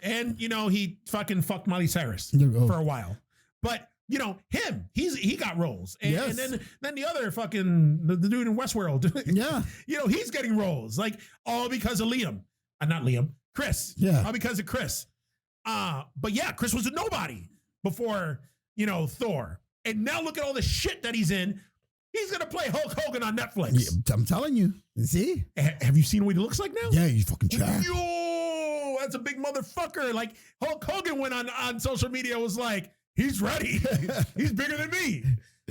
and he fucking fucked Miley Cyrus for a while. But him, he got roles. And, yes. and then the other fucking the dude in Westworld. Yeah. He's getting roles. Like all because of Liam. Not Liam, Chris. Yeah. All because of Chris. But yeah, Chris was a nobody before, Thor. And now look at all the shit that he's in. He's going to play Hulk Hogan on Netflix. Yeah, I'm telling you. See? Have you seen what he looks like now? Yeah, he's fucking jacked. Yo, that's a big motherfucker. Like Hulk Hogan went on social media, was like, he's ready. He's bigger than me.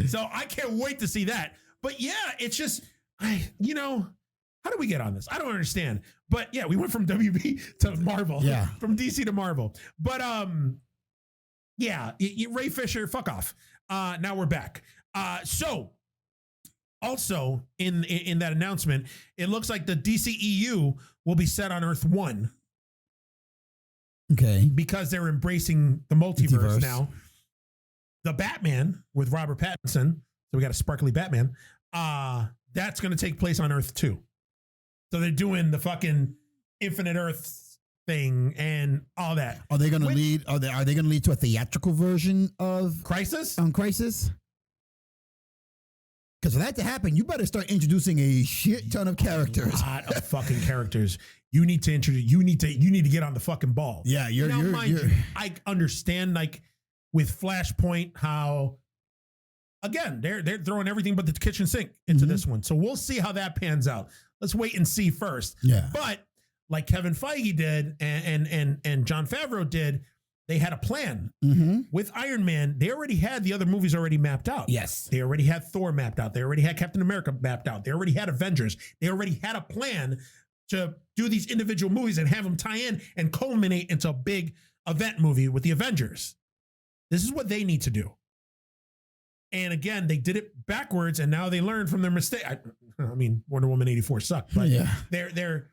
So I can't wait to see that. But yeah, it's just, how do we get on this? I don't understand. But yeah, we went from WB to Marvel. Yeah. From DC to Marvel. But yeah, Ray Fisher, fuck off. Now we're back. So also in that announcement, it looks like the DCEU will be set on Earth 1. Okay. Because they're embracing the multiverse now. The Batman with Robert Pattinson, so we got a sparkly Batman, that's going to take place on Earth 2. So they're doing the fucking Infinite Earth thing and all that. Are they going to lead? Are they going to lead to a theatrical version of Crisis? Crisis? Because for that to happen, you better start introducing a shit ton of characters. A lot of fucking characters. You need to introduce. You need to get on the fucking ball. Yeah, you're. I understand, like with Flashpoint, how again they're throwing everything but the kitchen sink into this one. So we'll see how that pans out. Let's wait and see first. Yeah. But like Kevin Feige did and Jon Favreau did, they had a plan. Mm-hmm. With Iron Man, they already had the other movies already mapped out. Yes. They already had Thor mapped out. They already had Captain America mapped out. They already had Avengers. They already had a plan to do these individual movies and have them tie in and culminate into a big event movie with the Avengers. This is what they need to do. And again, they did it backwards, and now they learned from their mistake. I mean, Wonder Woman 84 sucked, but they're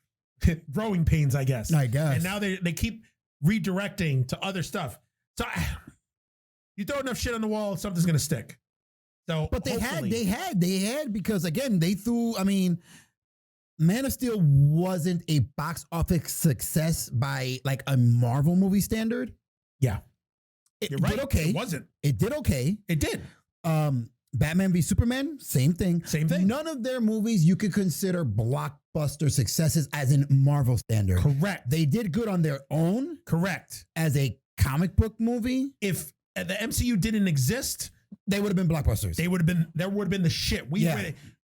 growing pains, I guess. And now they keep redirecting to other stuff. So you throw enough shit on the wall, something's gonna stick. So, but they had because again, they threw. I mean, Man of Steel wasn't a box office success by like a Marvel movie standard. Yeah, You're right. Did okay. It wasn't. It did okay. It did. Batman v Superman, same thing. Same thing. None of their movies you could consider blockbuster successes as in Marvel standard. Correct. They did good on their own. Correct. As a comic book movie. If the MCU didn't exist, they would have been blockbusters. There would have been the shit.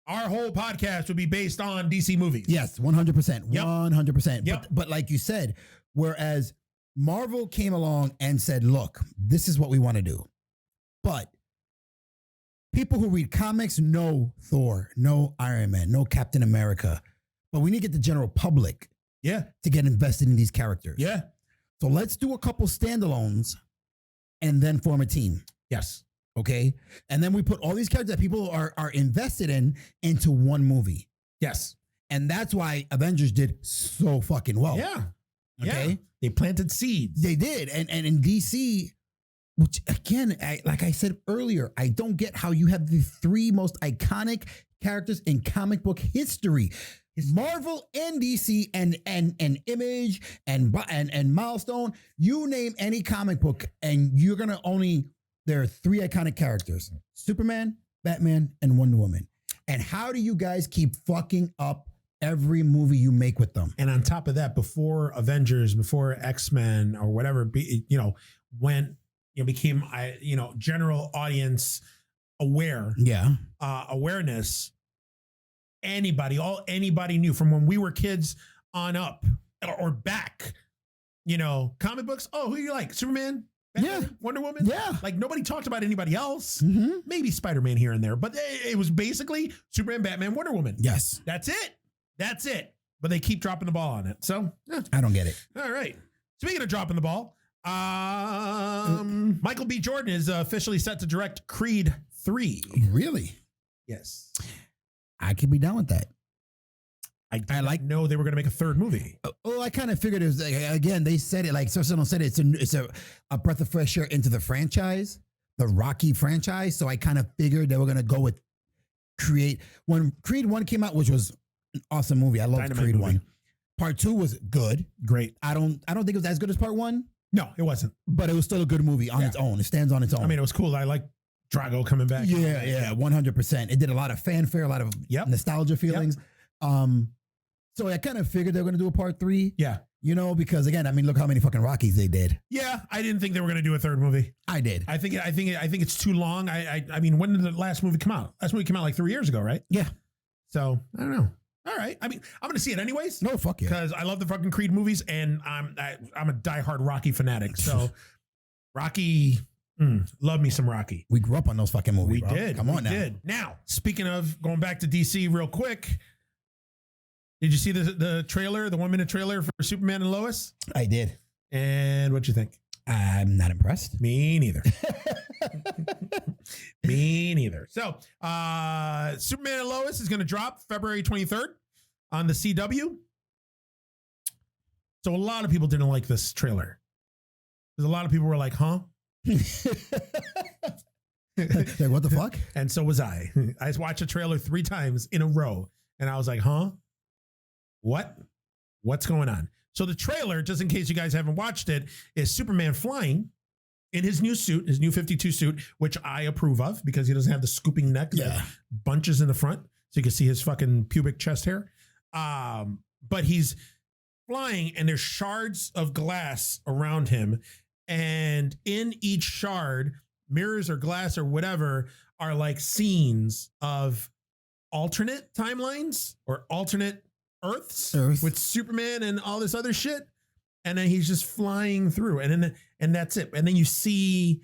Our whole podcast would be based on DC movies. Yes, 100%. Yep. 100%. Yep. But like you said, whereas Marvel came along and said, look, this is what we want to do. But people who read comics know Thor, know Iron Man, know Captain America. But we need to get the general public to get invested in these characters. Yeah. So let's do a couple standalones and then form a team. Yes. Okay. And then we put all these characters that people are invested in into one movie. Yes. And that's why Avengers did so fucking well. Yeah. Okay. Yeah. They planted seeds. They did. And in DC, which again, like I said earlier, I don't get how you have the three most iconic characters in comic book history. Marvel and DC and Image and Milestone. You name any comic book and you're gonna there are three iconic characters: Superman, Batman, and Wonder Woman. And how do you guys keep fucking up every movie you make with them? And on top of that, before Avengers, before X-Men or whatever, when became general audience aware, awareness. Anybody knew from when we were kids on up or back. Comic books. Oh, who you like? Superman. Batman, Wonder Woman? Yeah. Like nobody talked about anybody else. Mm-hmm. Maybe Spider-Man here and there, but it was basically Superman, Batman, Wonder Woman. Yes. That's it. But they keep dropping the ball on it. So I don't get it. All right. Speaking of dropping the ball, Michael B. Jordan is officially set to direct Creed 3. Really? Yes. I could be down with that. I like know they were going to make a third movie. Oh, I kind of figured it was again. They said it like Sosa said it's a breath of fresh air into the franchise, the Rocky franchise. So I kind of figured they were going to go with when Creed 1 came out, which was an awesome movie. I loved Creed 1. Part 2 was good, great. I don't think it was as good as Part 1. No, it wasn't. But it was still a good movie on its own. It stands on its own. I mean, it was cool. I like Drago coming back. Yeah, 100%. It did a lot of fanfare, a lot of nostalgia feelings. So I kind of figured they were going to do a part 3. Yeah. Because again, I mean, look how many fucking Rockies they did. Yeah, I didn't think they were going to do a third movie. I did. I think it's too long. I mean, when did the last movie come out? Last movie came out like 3 years ago, right? Yeah. So I don't know. All right. I mean, I'm going to see it anyways. No, fuck yeah. Because I love the fucking Creed movies, and I'm a diehard Rocky fanatic. So Rocky. Love me some Rocky. We grew up on those fucking movies. We did. Come on now. Did. Now, speaking of going back to DC real quick, did you see the trailer, the 1 minute trailer for Superman and Lois? I did. And what'd you think? I'm not impressed. Me neither. Me neither. So, Superman and Lois is going to drop February 23rd on the CW. So a lot of people didn't like this trailer. Because a lot of people were like, huh? Like, what the fuck? And so was I. I watched a trailer 3 times in a row, and I was like, huh? What's going on? So the trailer, just in case you guys haven't watched it, is Superman flying in his new suit, his new 52 suit, which I approve of because he doesn't have the scooping neck that bunches in the front, so you can see his fucking pubic chest hair. But he's flying, and there's shards of glass around him. And in each shard, mirrors or glass or whatever are like scenes of alternate timelines or alternate Earths with Superman and all this other shit. and then he's just flying through, and that's it. And then you see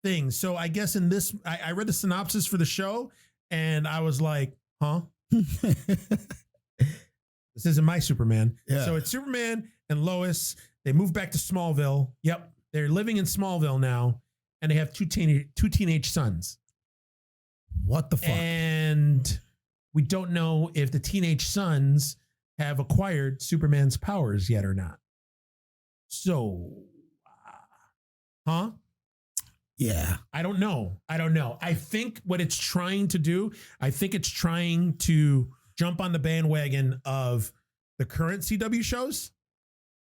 things. So I guess in this, I read the synopsis for the show, and I was like, huh? This isn't my Superman. Yeah. So it's Superman and Lois. They move back to Smallville. Yep. They're living in Smallville now, and they have two teenage sons. What the fuck? And we don't know if the teenage sons have acquired Superman's powers yet or not. So, huh? Yeah. I don't know. I think what it's trying to do, I think it's trying to jump on the bandwagon of the current CW shows,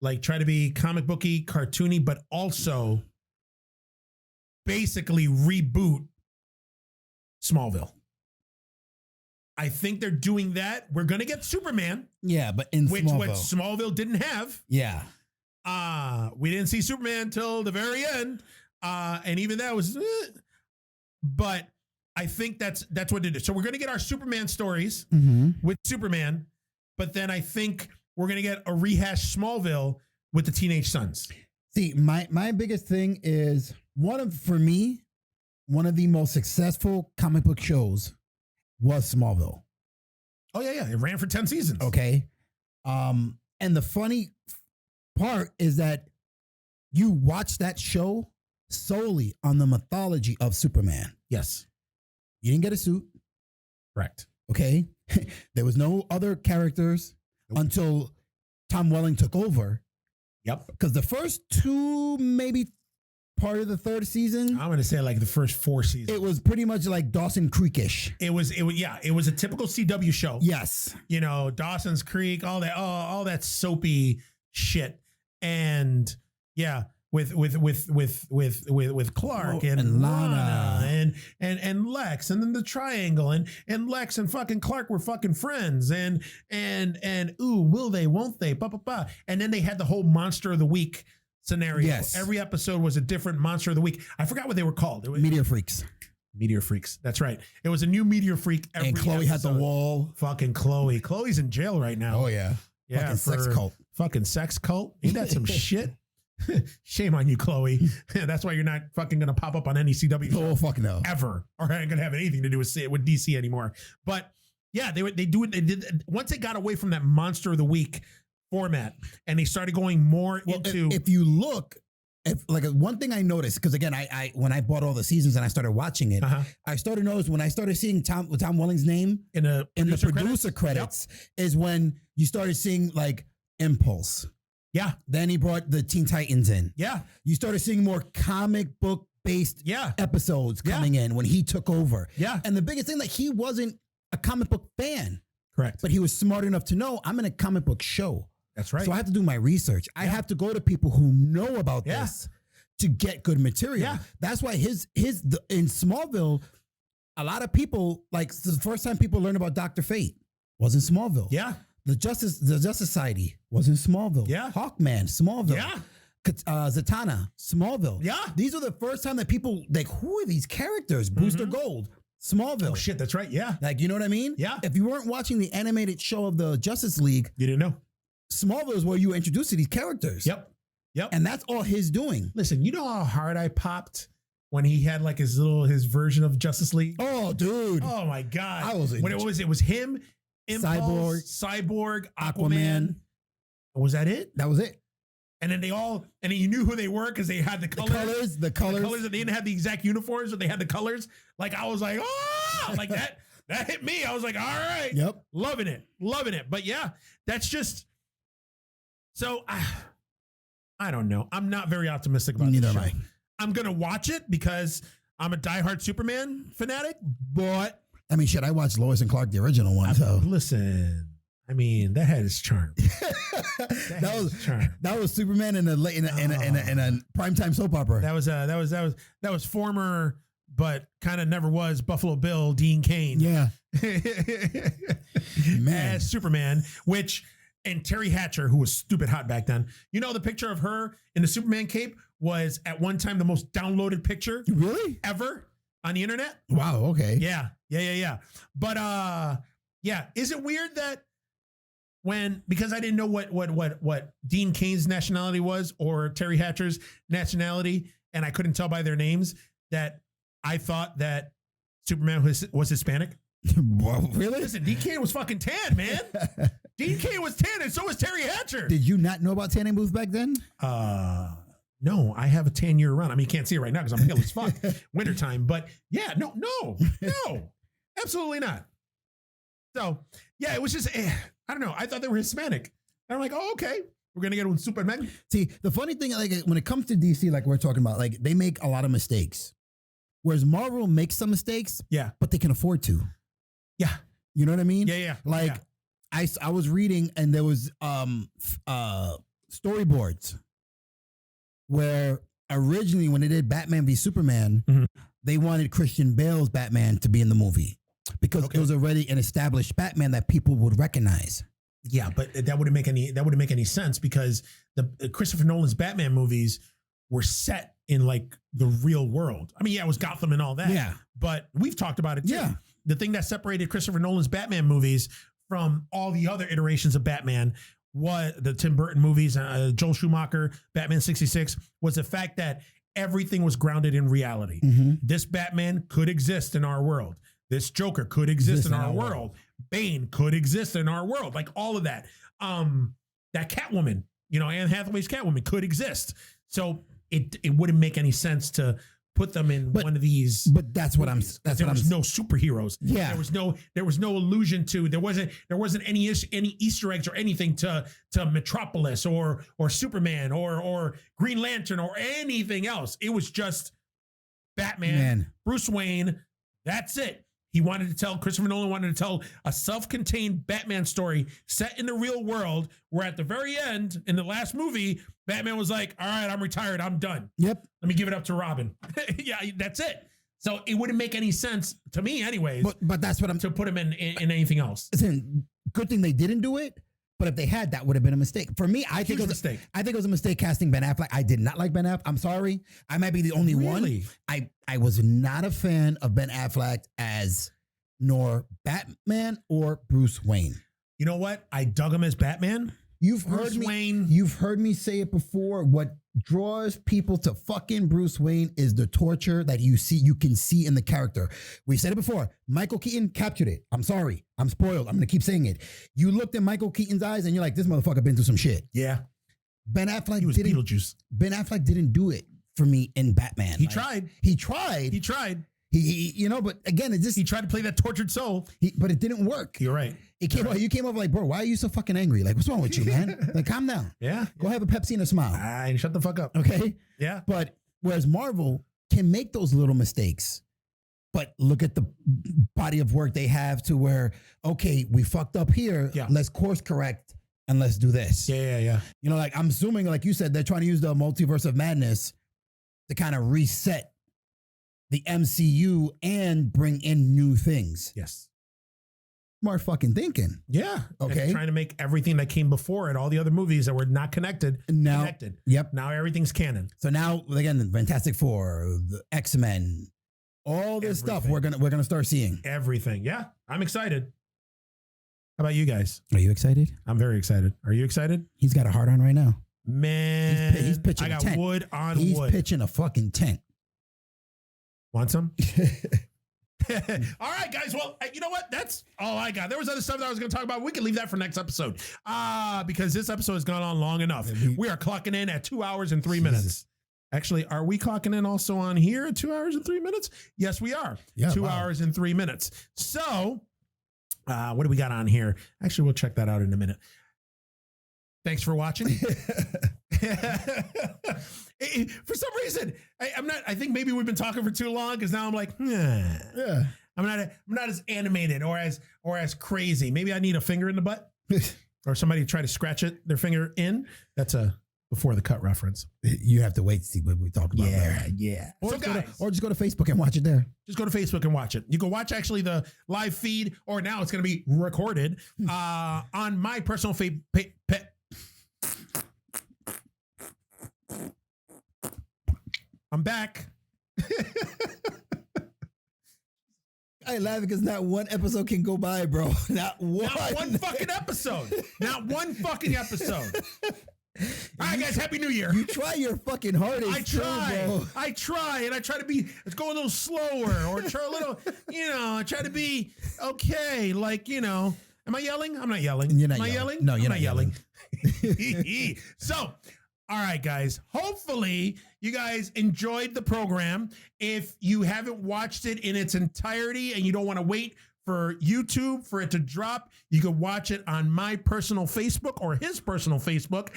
like try to be comic booky, cartoony, but also basically reboot Smallville. I think they're doing that. We're going to get Superman. Yeah, but in which Smallville. what Smallville didn't have. Yeah. We didn't see Superman till the very end. And even that was, but I think that's what it is. So we're going to get our Superman stories with Superman, but then I think we're going to get a rehash Smallville with the teenage sons. See, my biggest thing is for me, one of the most successful comic book shows was Smallville. Oh yeah. It ran for 10 seasons. Okay. And the funny part is that you watch that show solely on the mythology of Superman. Yes. You didn't get a suit. Correct. Okay. There was no other characters until Tom Welling took over. Yep. Because the first two, maybe part of the third season, I'm going to say like the first 4 seasons. it was pretty much like Dawson Creek-ish. It was a typical CW show. Yes. You know, Dawson's Creek, all that soapy shit. And yeah, with Clark and Lana and Lex, and then the triangle, and Lex and fucking Clark were fucking friends, and ooh, will they, won't they, and then they had the whole Monster of the Week scenario. Yes. Every episode was a different Monster of the Week. I forgot what they were called. It was Meteor Freaks. Meteor Freaks. That's right. It was a new Meteor Freak every And Chloe episode. had the wall. Fucking Chloe. Chloe's in jail right now. Oh, yeah. Yeah, Fucking sex cult. Fucking sex cult. Ain't that some shit? Shame on you, Chloe. That's why you're not fucking going to pop up on any CW show Oh, fuck no. ever, or ain't going to have anything to do with DC anymore. But yeah, they do it. They did once they got away from that Monster of the Week format, and they started going more into. If you look, like one thing I noticed, because again, I when I bought all the seasons and I started watching it, I started noticing when I started seeing Tom Welling's name in the producer credits is when you started seeing like Impulse. Yeah. Then he brought the Teen Titans in. Yeah. You started seeing more comic book based episodes coming in when he took over. Yeah. And the biggest thing, like, he wasn't a comic book fan. Correct. But he was smart enough to know I'm in a comic book show. That's right. So I have to do my research. I have to go to people who know about this to get good material. Yeah. That's why in Smallville, a lot of people, like, the first time people learned about Dr. Fate was in Smallville. Yeah. The Justice Society was in Smallville. Yeah. Hawkman, Smallville. Yeah. Zatanna, Smallville. Yeah. These are the first time that people, like, who are these characters? Booster Gold, Smallville. Oh shit, that's right. Yeah. Like, you know what I mean? Yeah. If you weren't watching the animated show of the Justice League, You didn't know. Smallville is where you were introduced to these characters. Yep. And that's all his doing. Listen, you know how hard I popped when he had like his version of Justice League? Oh, dude. Oh my God. I was when it was him, Impulse, Cyborg, Aquaman. Was that it? That was it. And then and then you knew who they were because they had the colors. The colors. They didn't have the exact uniforms, but they had the colors. Like I was like, oh, like that hit me. I was like, all right. Yep. Loving it. But yeah, that's just, so I don't know. I'm not very optimistic about Neither this am show. I. I'm going to watch it because I'm a diehard Superman fanatic, but I mean, shit, I watched Lois and Clark, the original one. So listen, I mean, that had its charm. That was Superman in a primetime soap opera. That was former, but kind of never was Buffalo Bill, Dean Cain. Yeah. Man. As Superman, and Terry Hatcher, who was stupid hot back then. You know, the picture of her in the Superman cape was at one time the most downloaded picture Really? ever on the internet. Wow. Okay. Yeah. But, is it weird that because I didn't know what Dean Cain's nationality was or Terry Hatcher's nationality, and I couldn't tell by their names, that I thought that Superman was Hispanic. Well, really? Listen, Dean Cain was fucking tan, man. Dean Cain was tan, and so was Terry Hatcher. Did you not know about tanning booths back then? No, I have a tan year round. I mean, you can't see it right now because I'm pale as fuck. Wintertime. But yeah, no, absolutely not. So yeah, it was just, I don't know. I thought they were Hispanic. And I'm like, oh, okay. We're going to get one Superman. See, the funny thing, like when it comes to DC, like we're talking about, like they make a lot of mistakes. Whereas Marvel makes some mistakes, yeah, but they can afford to. Yeah. You know what I mean? Yeah. Like I was reading and there was storyboards where originally when they did Batman v Superman, they wanted Christian Bale's Batman to be in the movie because it was already an established Batman that people would recognize. Yeah, but that wouldn't make any sense because the Christopher Nolan's Batman movies were set in like the real world. I mean, yeah, it was Gotham and all that. Yeah. But we've talked about it too. Yeah. The thing that separated Christopher Nolan's Batman movies from all the other iterations of Batman, what the Tim Burton movies, Joel Schumacher, Batman 66, was the fact that everything was grounded in reality. This Batman could exist in our world. This Joker could exist in our world. Bane could exist in our world. Like all of that. That Catwoman, Anne Hathaway's Catwoman could exist. So it wouldn't make any sense to put them in one of these. But that's what movies. There was no superheroes. Yeah. There was no allusion to, there wasn't any Easter eggs or anything to Metropolis or Superman or Green Lantern or anything else. It was just Batman, Bruce Wayne. That's it. Christopher Nolan wanted to tell a self-contained Batman story set in the real world where at the very end, in the last movie, Batman was like, all right, I'm retired. I'm done. Yep. Let me give it up to Robin. Yeah, that's it. So it wouldn't make any sense to me anyways. But that's what to put him in anything else. Listen, good thing they didn't do it. But if they had, that would have been a mistake. For me, I think it was a mistake casting Ben Affleck. I did not like Ben Affleck. I'm sorry. I might be the only one. I was not a fan of Ben Affleck as nor Batman or Bruce Wayne. You know what? I dug him as Batman. You've heard me say it before. What draws people to fucking Bruce Wayne is the torture that you can see in the character. We've said it before. Michael Keaton captured it. I'm sorry. I'm spoiled. I'm going to keep saying it. You looked at Michael Keaton's eyes and you're like, this motherfucker been through some shit. Yeah. Ben Affleck Beetlejuice. Ben Affleck didn't do it for me in Batman. He tried. He but again, he tried to play that tortured soul, but it didn't work. You're right. You came over like, bro, why are you so fucking angry? Like, what's wrong with you, man? Like, calm down. Yeah. Go have a Pepsi and a smile. And shut the fuck up. Okay. Yeah. But whereas Marvel can make those little mistakes, but look at the body of work they have to where, okay, we fucked up here. Yeah. Let's course correct and let's do this. Yeah. Like I'm assuming, like you said, they're trying to use the multiverse of madness to kind of reset the MCU and bring in new things. Yes. Smart fucking thinking. Yeah. Okay. And trying to make everything that came before it, all the other movies that were not connected. Yep. Now everything's canon. So now again, the Fantastic Four, the X-Men, all this stuff we're gonna start seeing. Everything. Yeah. I'm excited. How about you guys? Are you excited? I'm very excited. Are you excited? He's got a heart on right now. Man, he's pitching. I got a tent. wood on he's wood. He's pitching a fucking tent. Want some? All right, guys. Well, you know what? That's all I got. There was other stuff that I was going to talk about. We can leave that for next episode because this episode has gone on long enough. We are clocking in at 2 hours and 3 minutes. Actually, are we clocking in also on here at 2 hours and 3 minutes? Yes, we are. Yeah, 2 hours and 3 minutes. So what do we got on here? Actually, we'll check that out in a minute. Thanks for watching. For some reason, I think maybe we've been talking for too long because now I'm like, yeah. I'm not as animated or as crazy. Maybe I need a finger in the butt or somebody try to scratch their finger in. That's a before the cut reference. You have to wait to see what we talk about. Yeah. Or just go to Facebook and watch it there. Just go to Facebook and watch it. You can watch actually the live feed, or now it's going to be recorded on my personal I'm back. I laugh because not one episode can go by, bro. Not one. Not one fucking episode. Not one fucking episode. All right, guys. Happy New Year. You try your fucking hardest. I try. Too, bro. I try, and I try to be. Let's go a little slower, or try a little. I try to be okay. Like am I yelling? I'm not yelling. You're not Am I yelling. yelling? No, you're I'm not yelling. So, all right, guys. Hopefully, you guys enjoyed the program. If you haven't watched it in its entirety and you don't want to wait for YouTube for it to drop, you can watch it on my personal Facebook or his personal Facebook.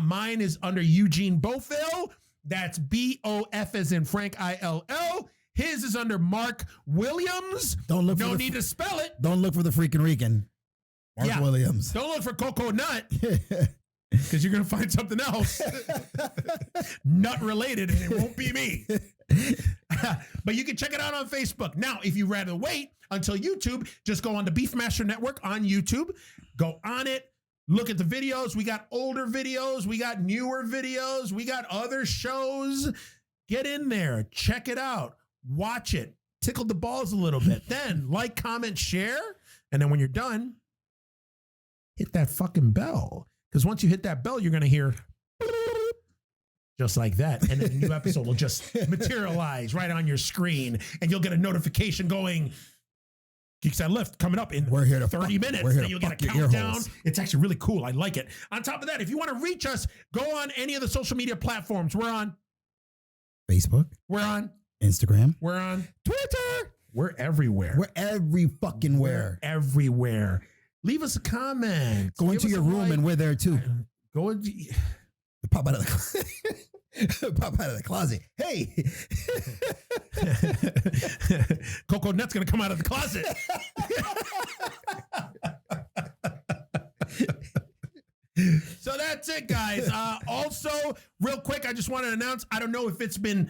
Mine is under Eugene Bofill. That's B-O-F as in Frank I-L-L. His is under Mark Williams. Don't look. No need to spell it. Don't look for the freaking Rican. Mark Williams. Don't look for Coco Nut. Because you're going to find something else nut related, and it won't be me. But you can check it out on Facebook. Now, if you rather wait until YouTube, just go on the Beefmaster Network on YouTube. Go on it. Look at the videos. We got older videos. We got newer videos. We got other shows. Get in there. Check it out. Watch it. Tickle the balls a little bit. Then like, comment, share. And then when you're done, hit that fucking bell. Because once you hit that bell, you're going to hear just like that. And then a new episode will just materialize right on your screen. And you'll get a notification going, Geeks That Lift coming up in 30 minutes. And you'll get a countdown. It's actually really cool. I like it. On top of that, if you want to reach us, go on any of the social media platforms. We're on Facebook. We're on Instagram. We're on Twitter. We're everywhere. We're every fucking where. We're everywhere. Leave us a comment. Go into your room and we're there too. Go into... Pop out of the closet. Hey. Coco Nut's going to come out of the closet. So that's it, guys. Also, real quick, I just want to announce, I don't know if it's been,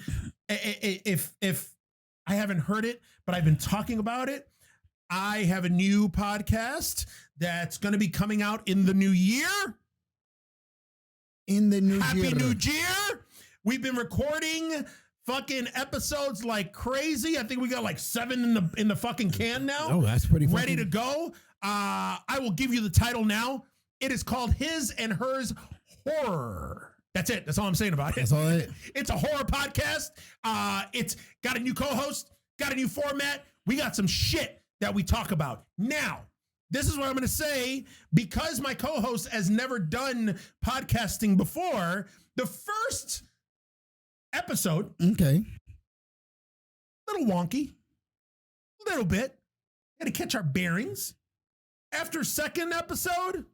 if I haven't heard it, but I've been talking about it. I have a new podcast that's going to be coming out in the new year. In the new year. Happy New Year. We've been recording fucking episodes like crazy. I think we got like 7 in the fucking can now. Oh, that's pretty fucking... Ready to go. I will give you the title now. It is called His and Hers Horror. That's it. That's all I'm saying about it. That's all it. It's a horror podcast. It's got a new co-host, got a new format. We got some shit that we talk about. Now, this is what I'm going to say. Because my co-host has never done podcasting before, the first episode, okay, a little wonky, a little bit. Got to catch our bearings. After second episode,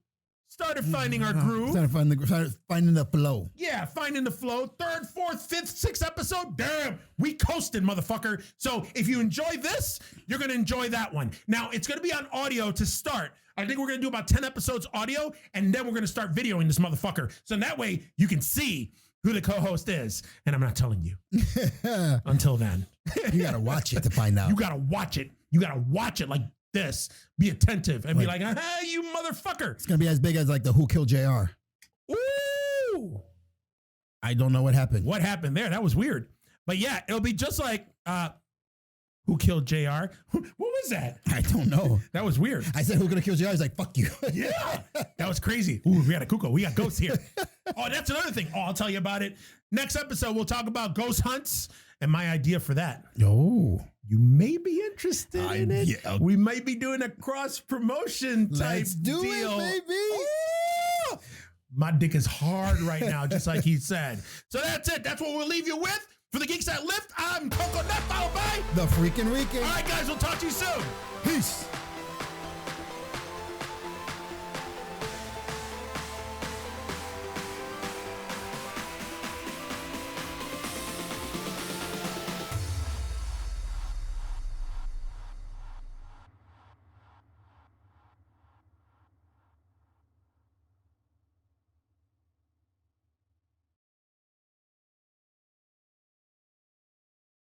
started finding our groove. Started finding the flow. Yeah, finding the flow. Third, fourth, fifth, sixth episode. Damn, we coasted, motherfucker. So if you enjoy this, you're going to enjoy that one. Now, it's going to be on audio to start. I think we're going to do about 10 episodes audio, and then we're going to start videoing this motherfucker. So that way you can see who the co-host is. And I'm not telling you until then. You got to watch it to find out. You got to watch it. You got to watch it like this. Be attentive and be like, hey, you motherfucker. It's going to be as big as like the Who Killed JR. Ooh. I don't know what happened. What happened there? That was weird. But yeah, it'll be just like Who Killed JR? What was that? I don't know. That was weird. I said, who's going to kill JR? He's like, fuck you. Yeah. That was crazy. Ooh, we got a cuckoo. We got ghosts here. Oh, that's another thing. Oh, I'll tell you about it. Next episode, we'll talk about ghost hunts and my idea for that. Oh. You may be interested in it. Yeah. We might be doing a cross promotion type Let's do deal. it, baby. Ooh! My dick is hard right now, just like he said. So that's it. That's what we'll leave you with. For the Geeks That Lift, I'm Coco Nut, followed by the freaking weekend. All right, guys, we'll talk to you soon. Peace.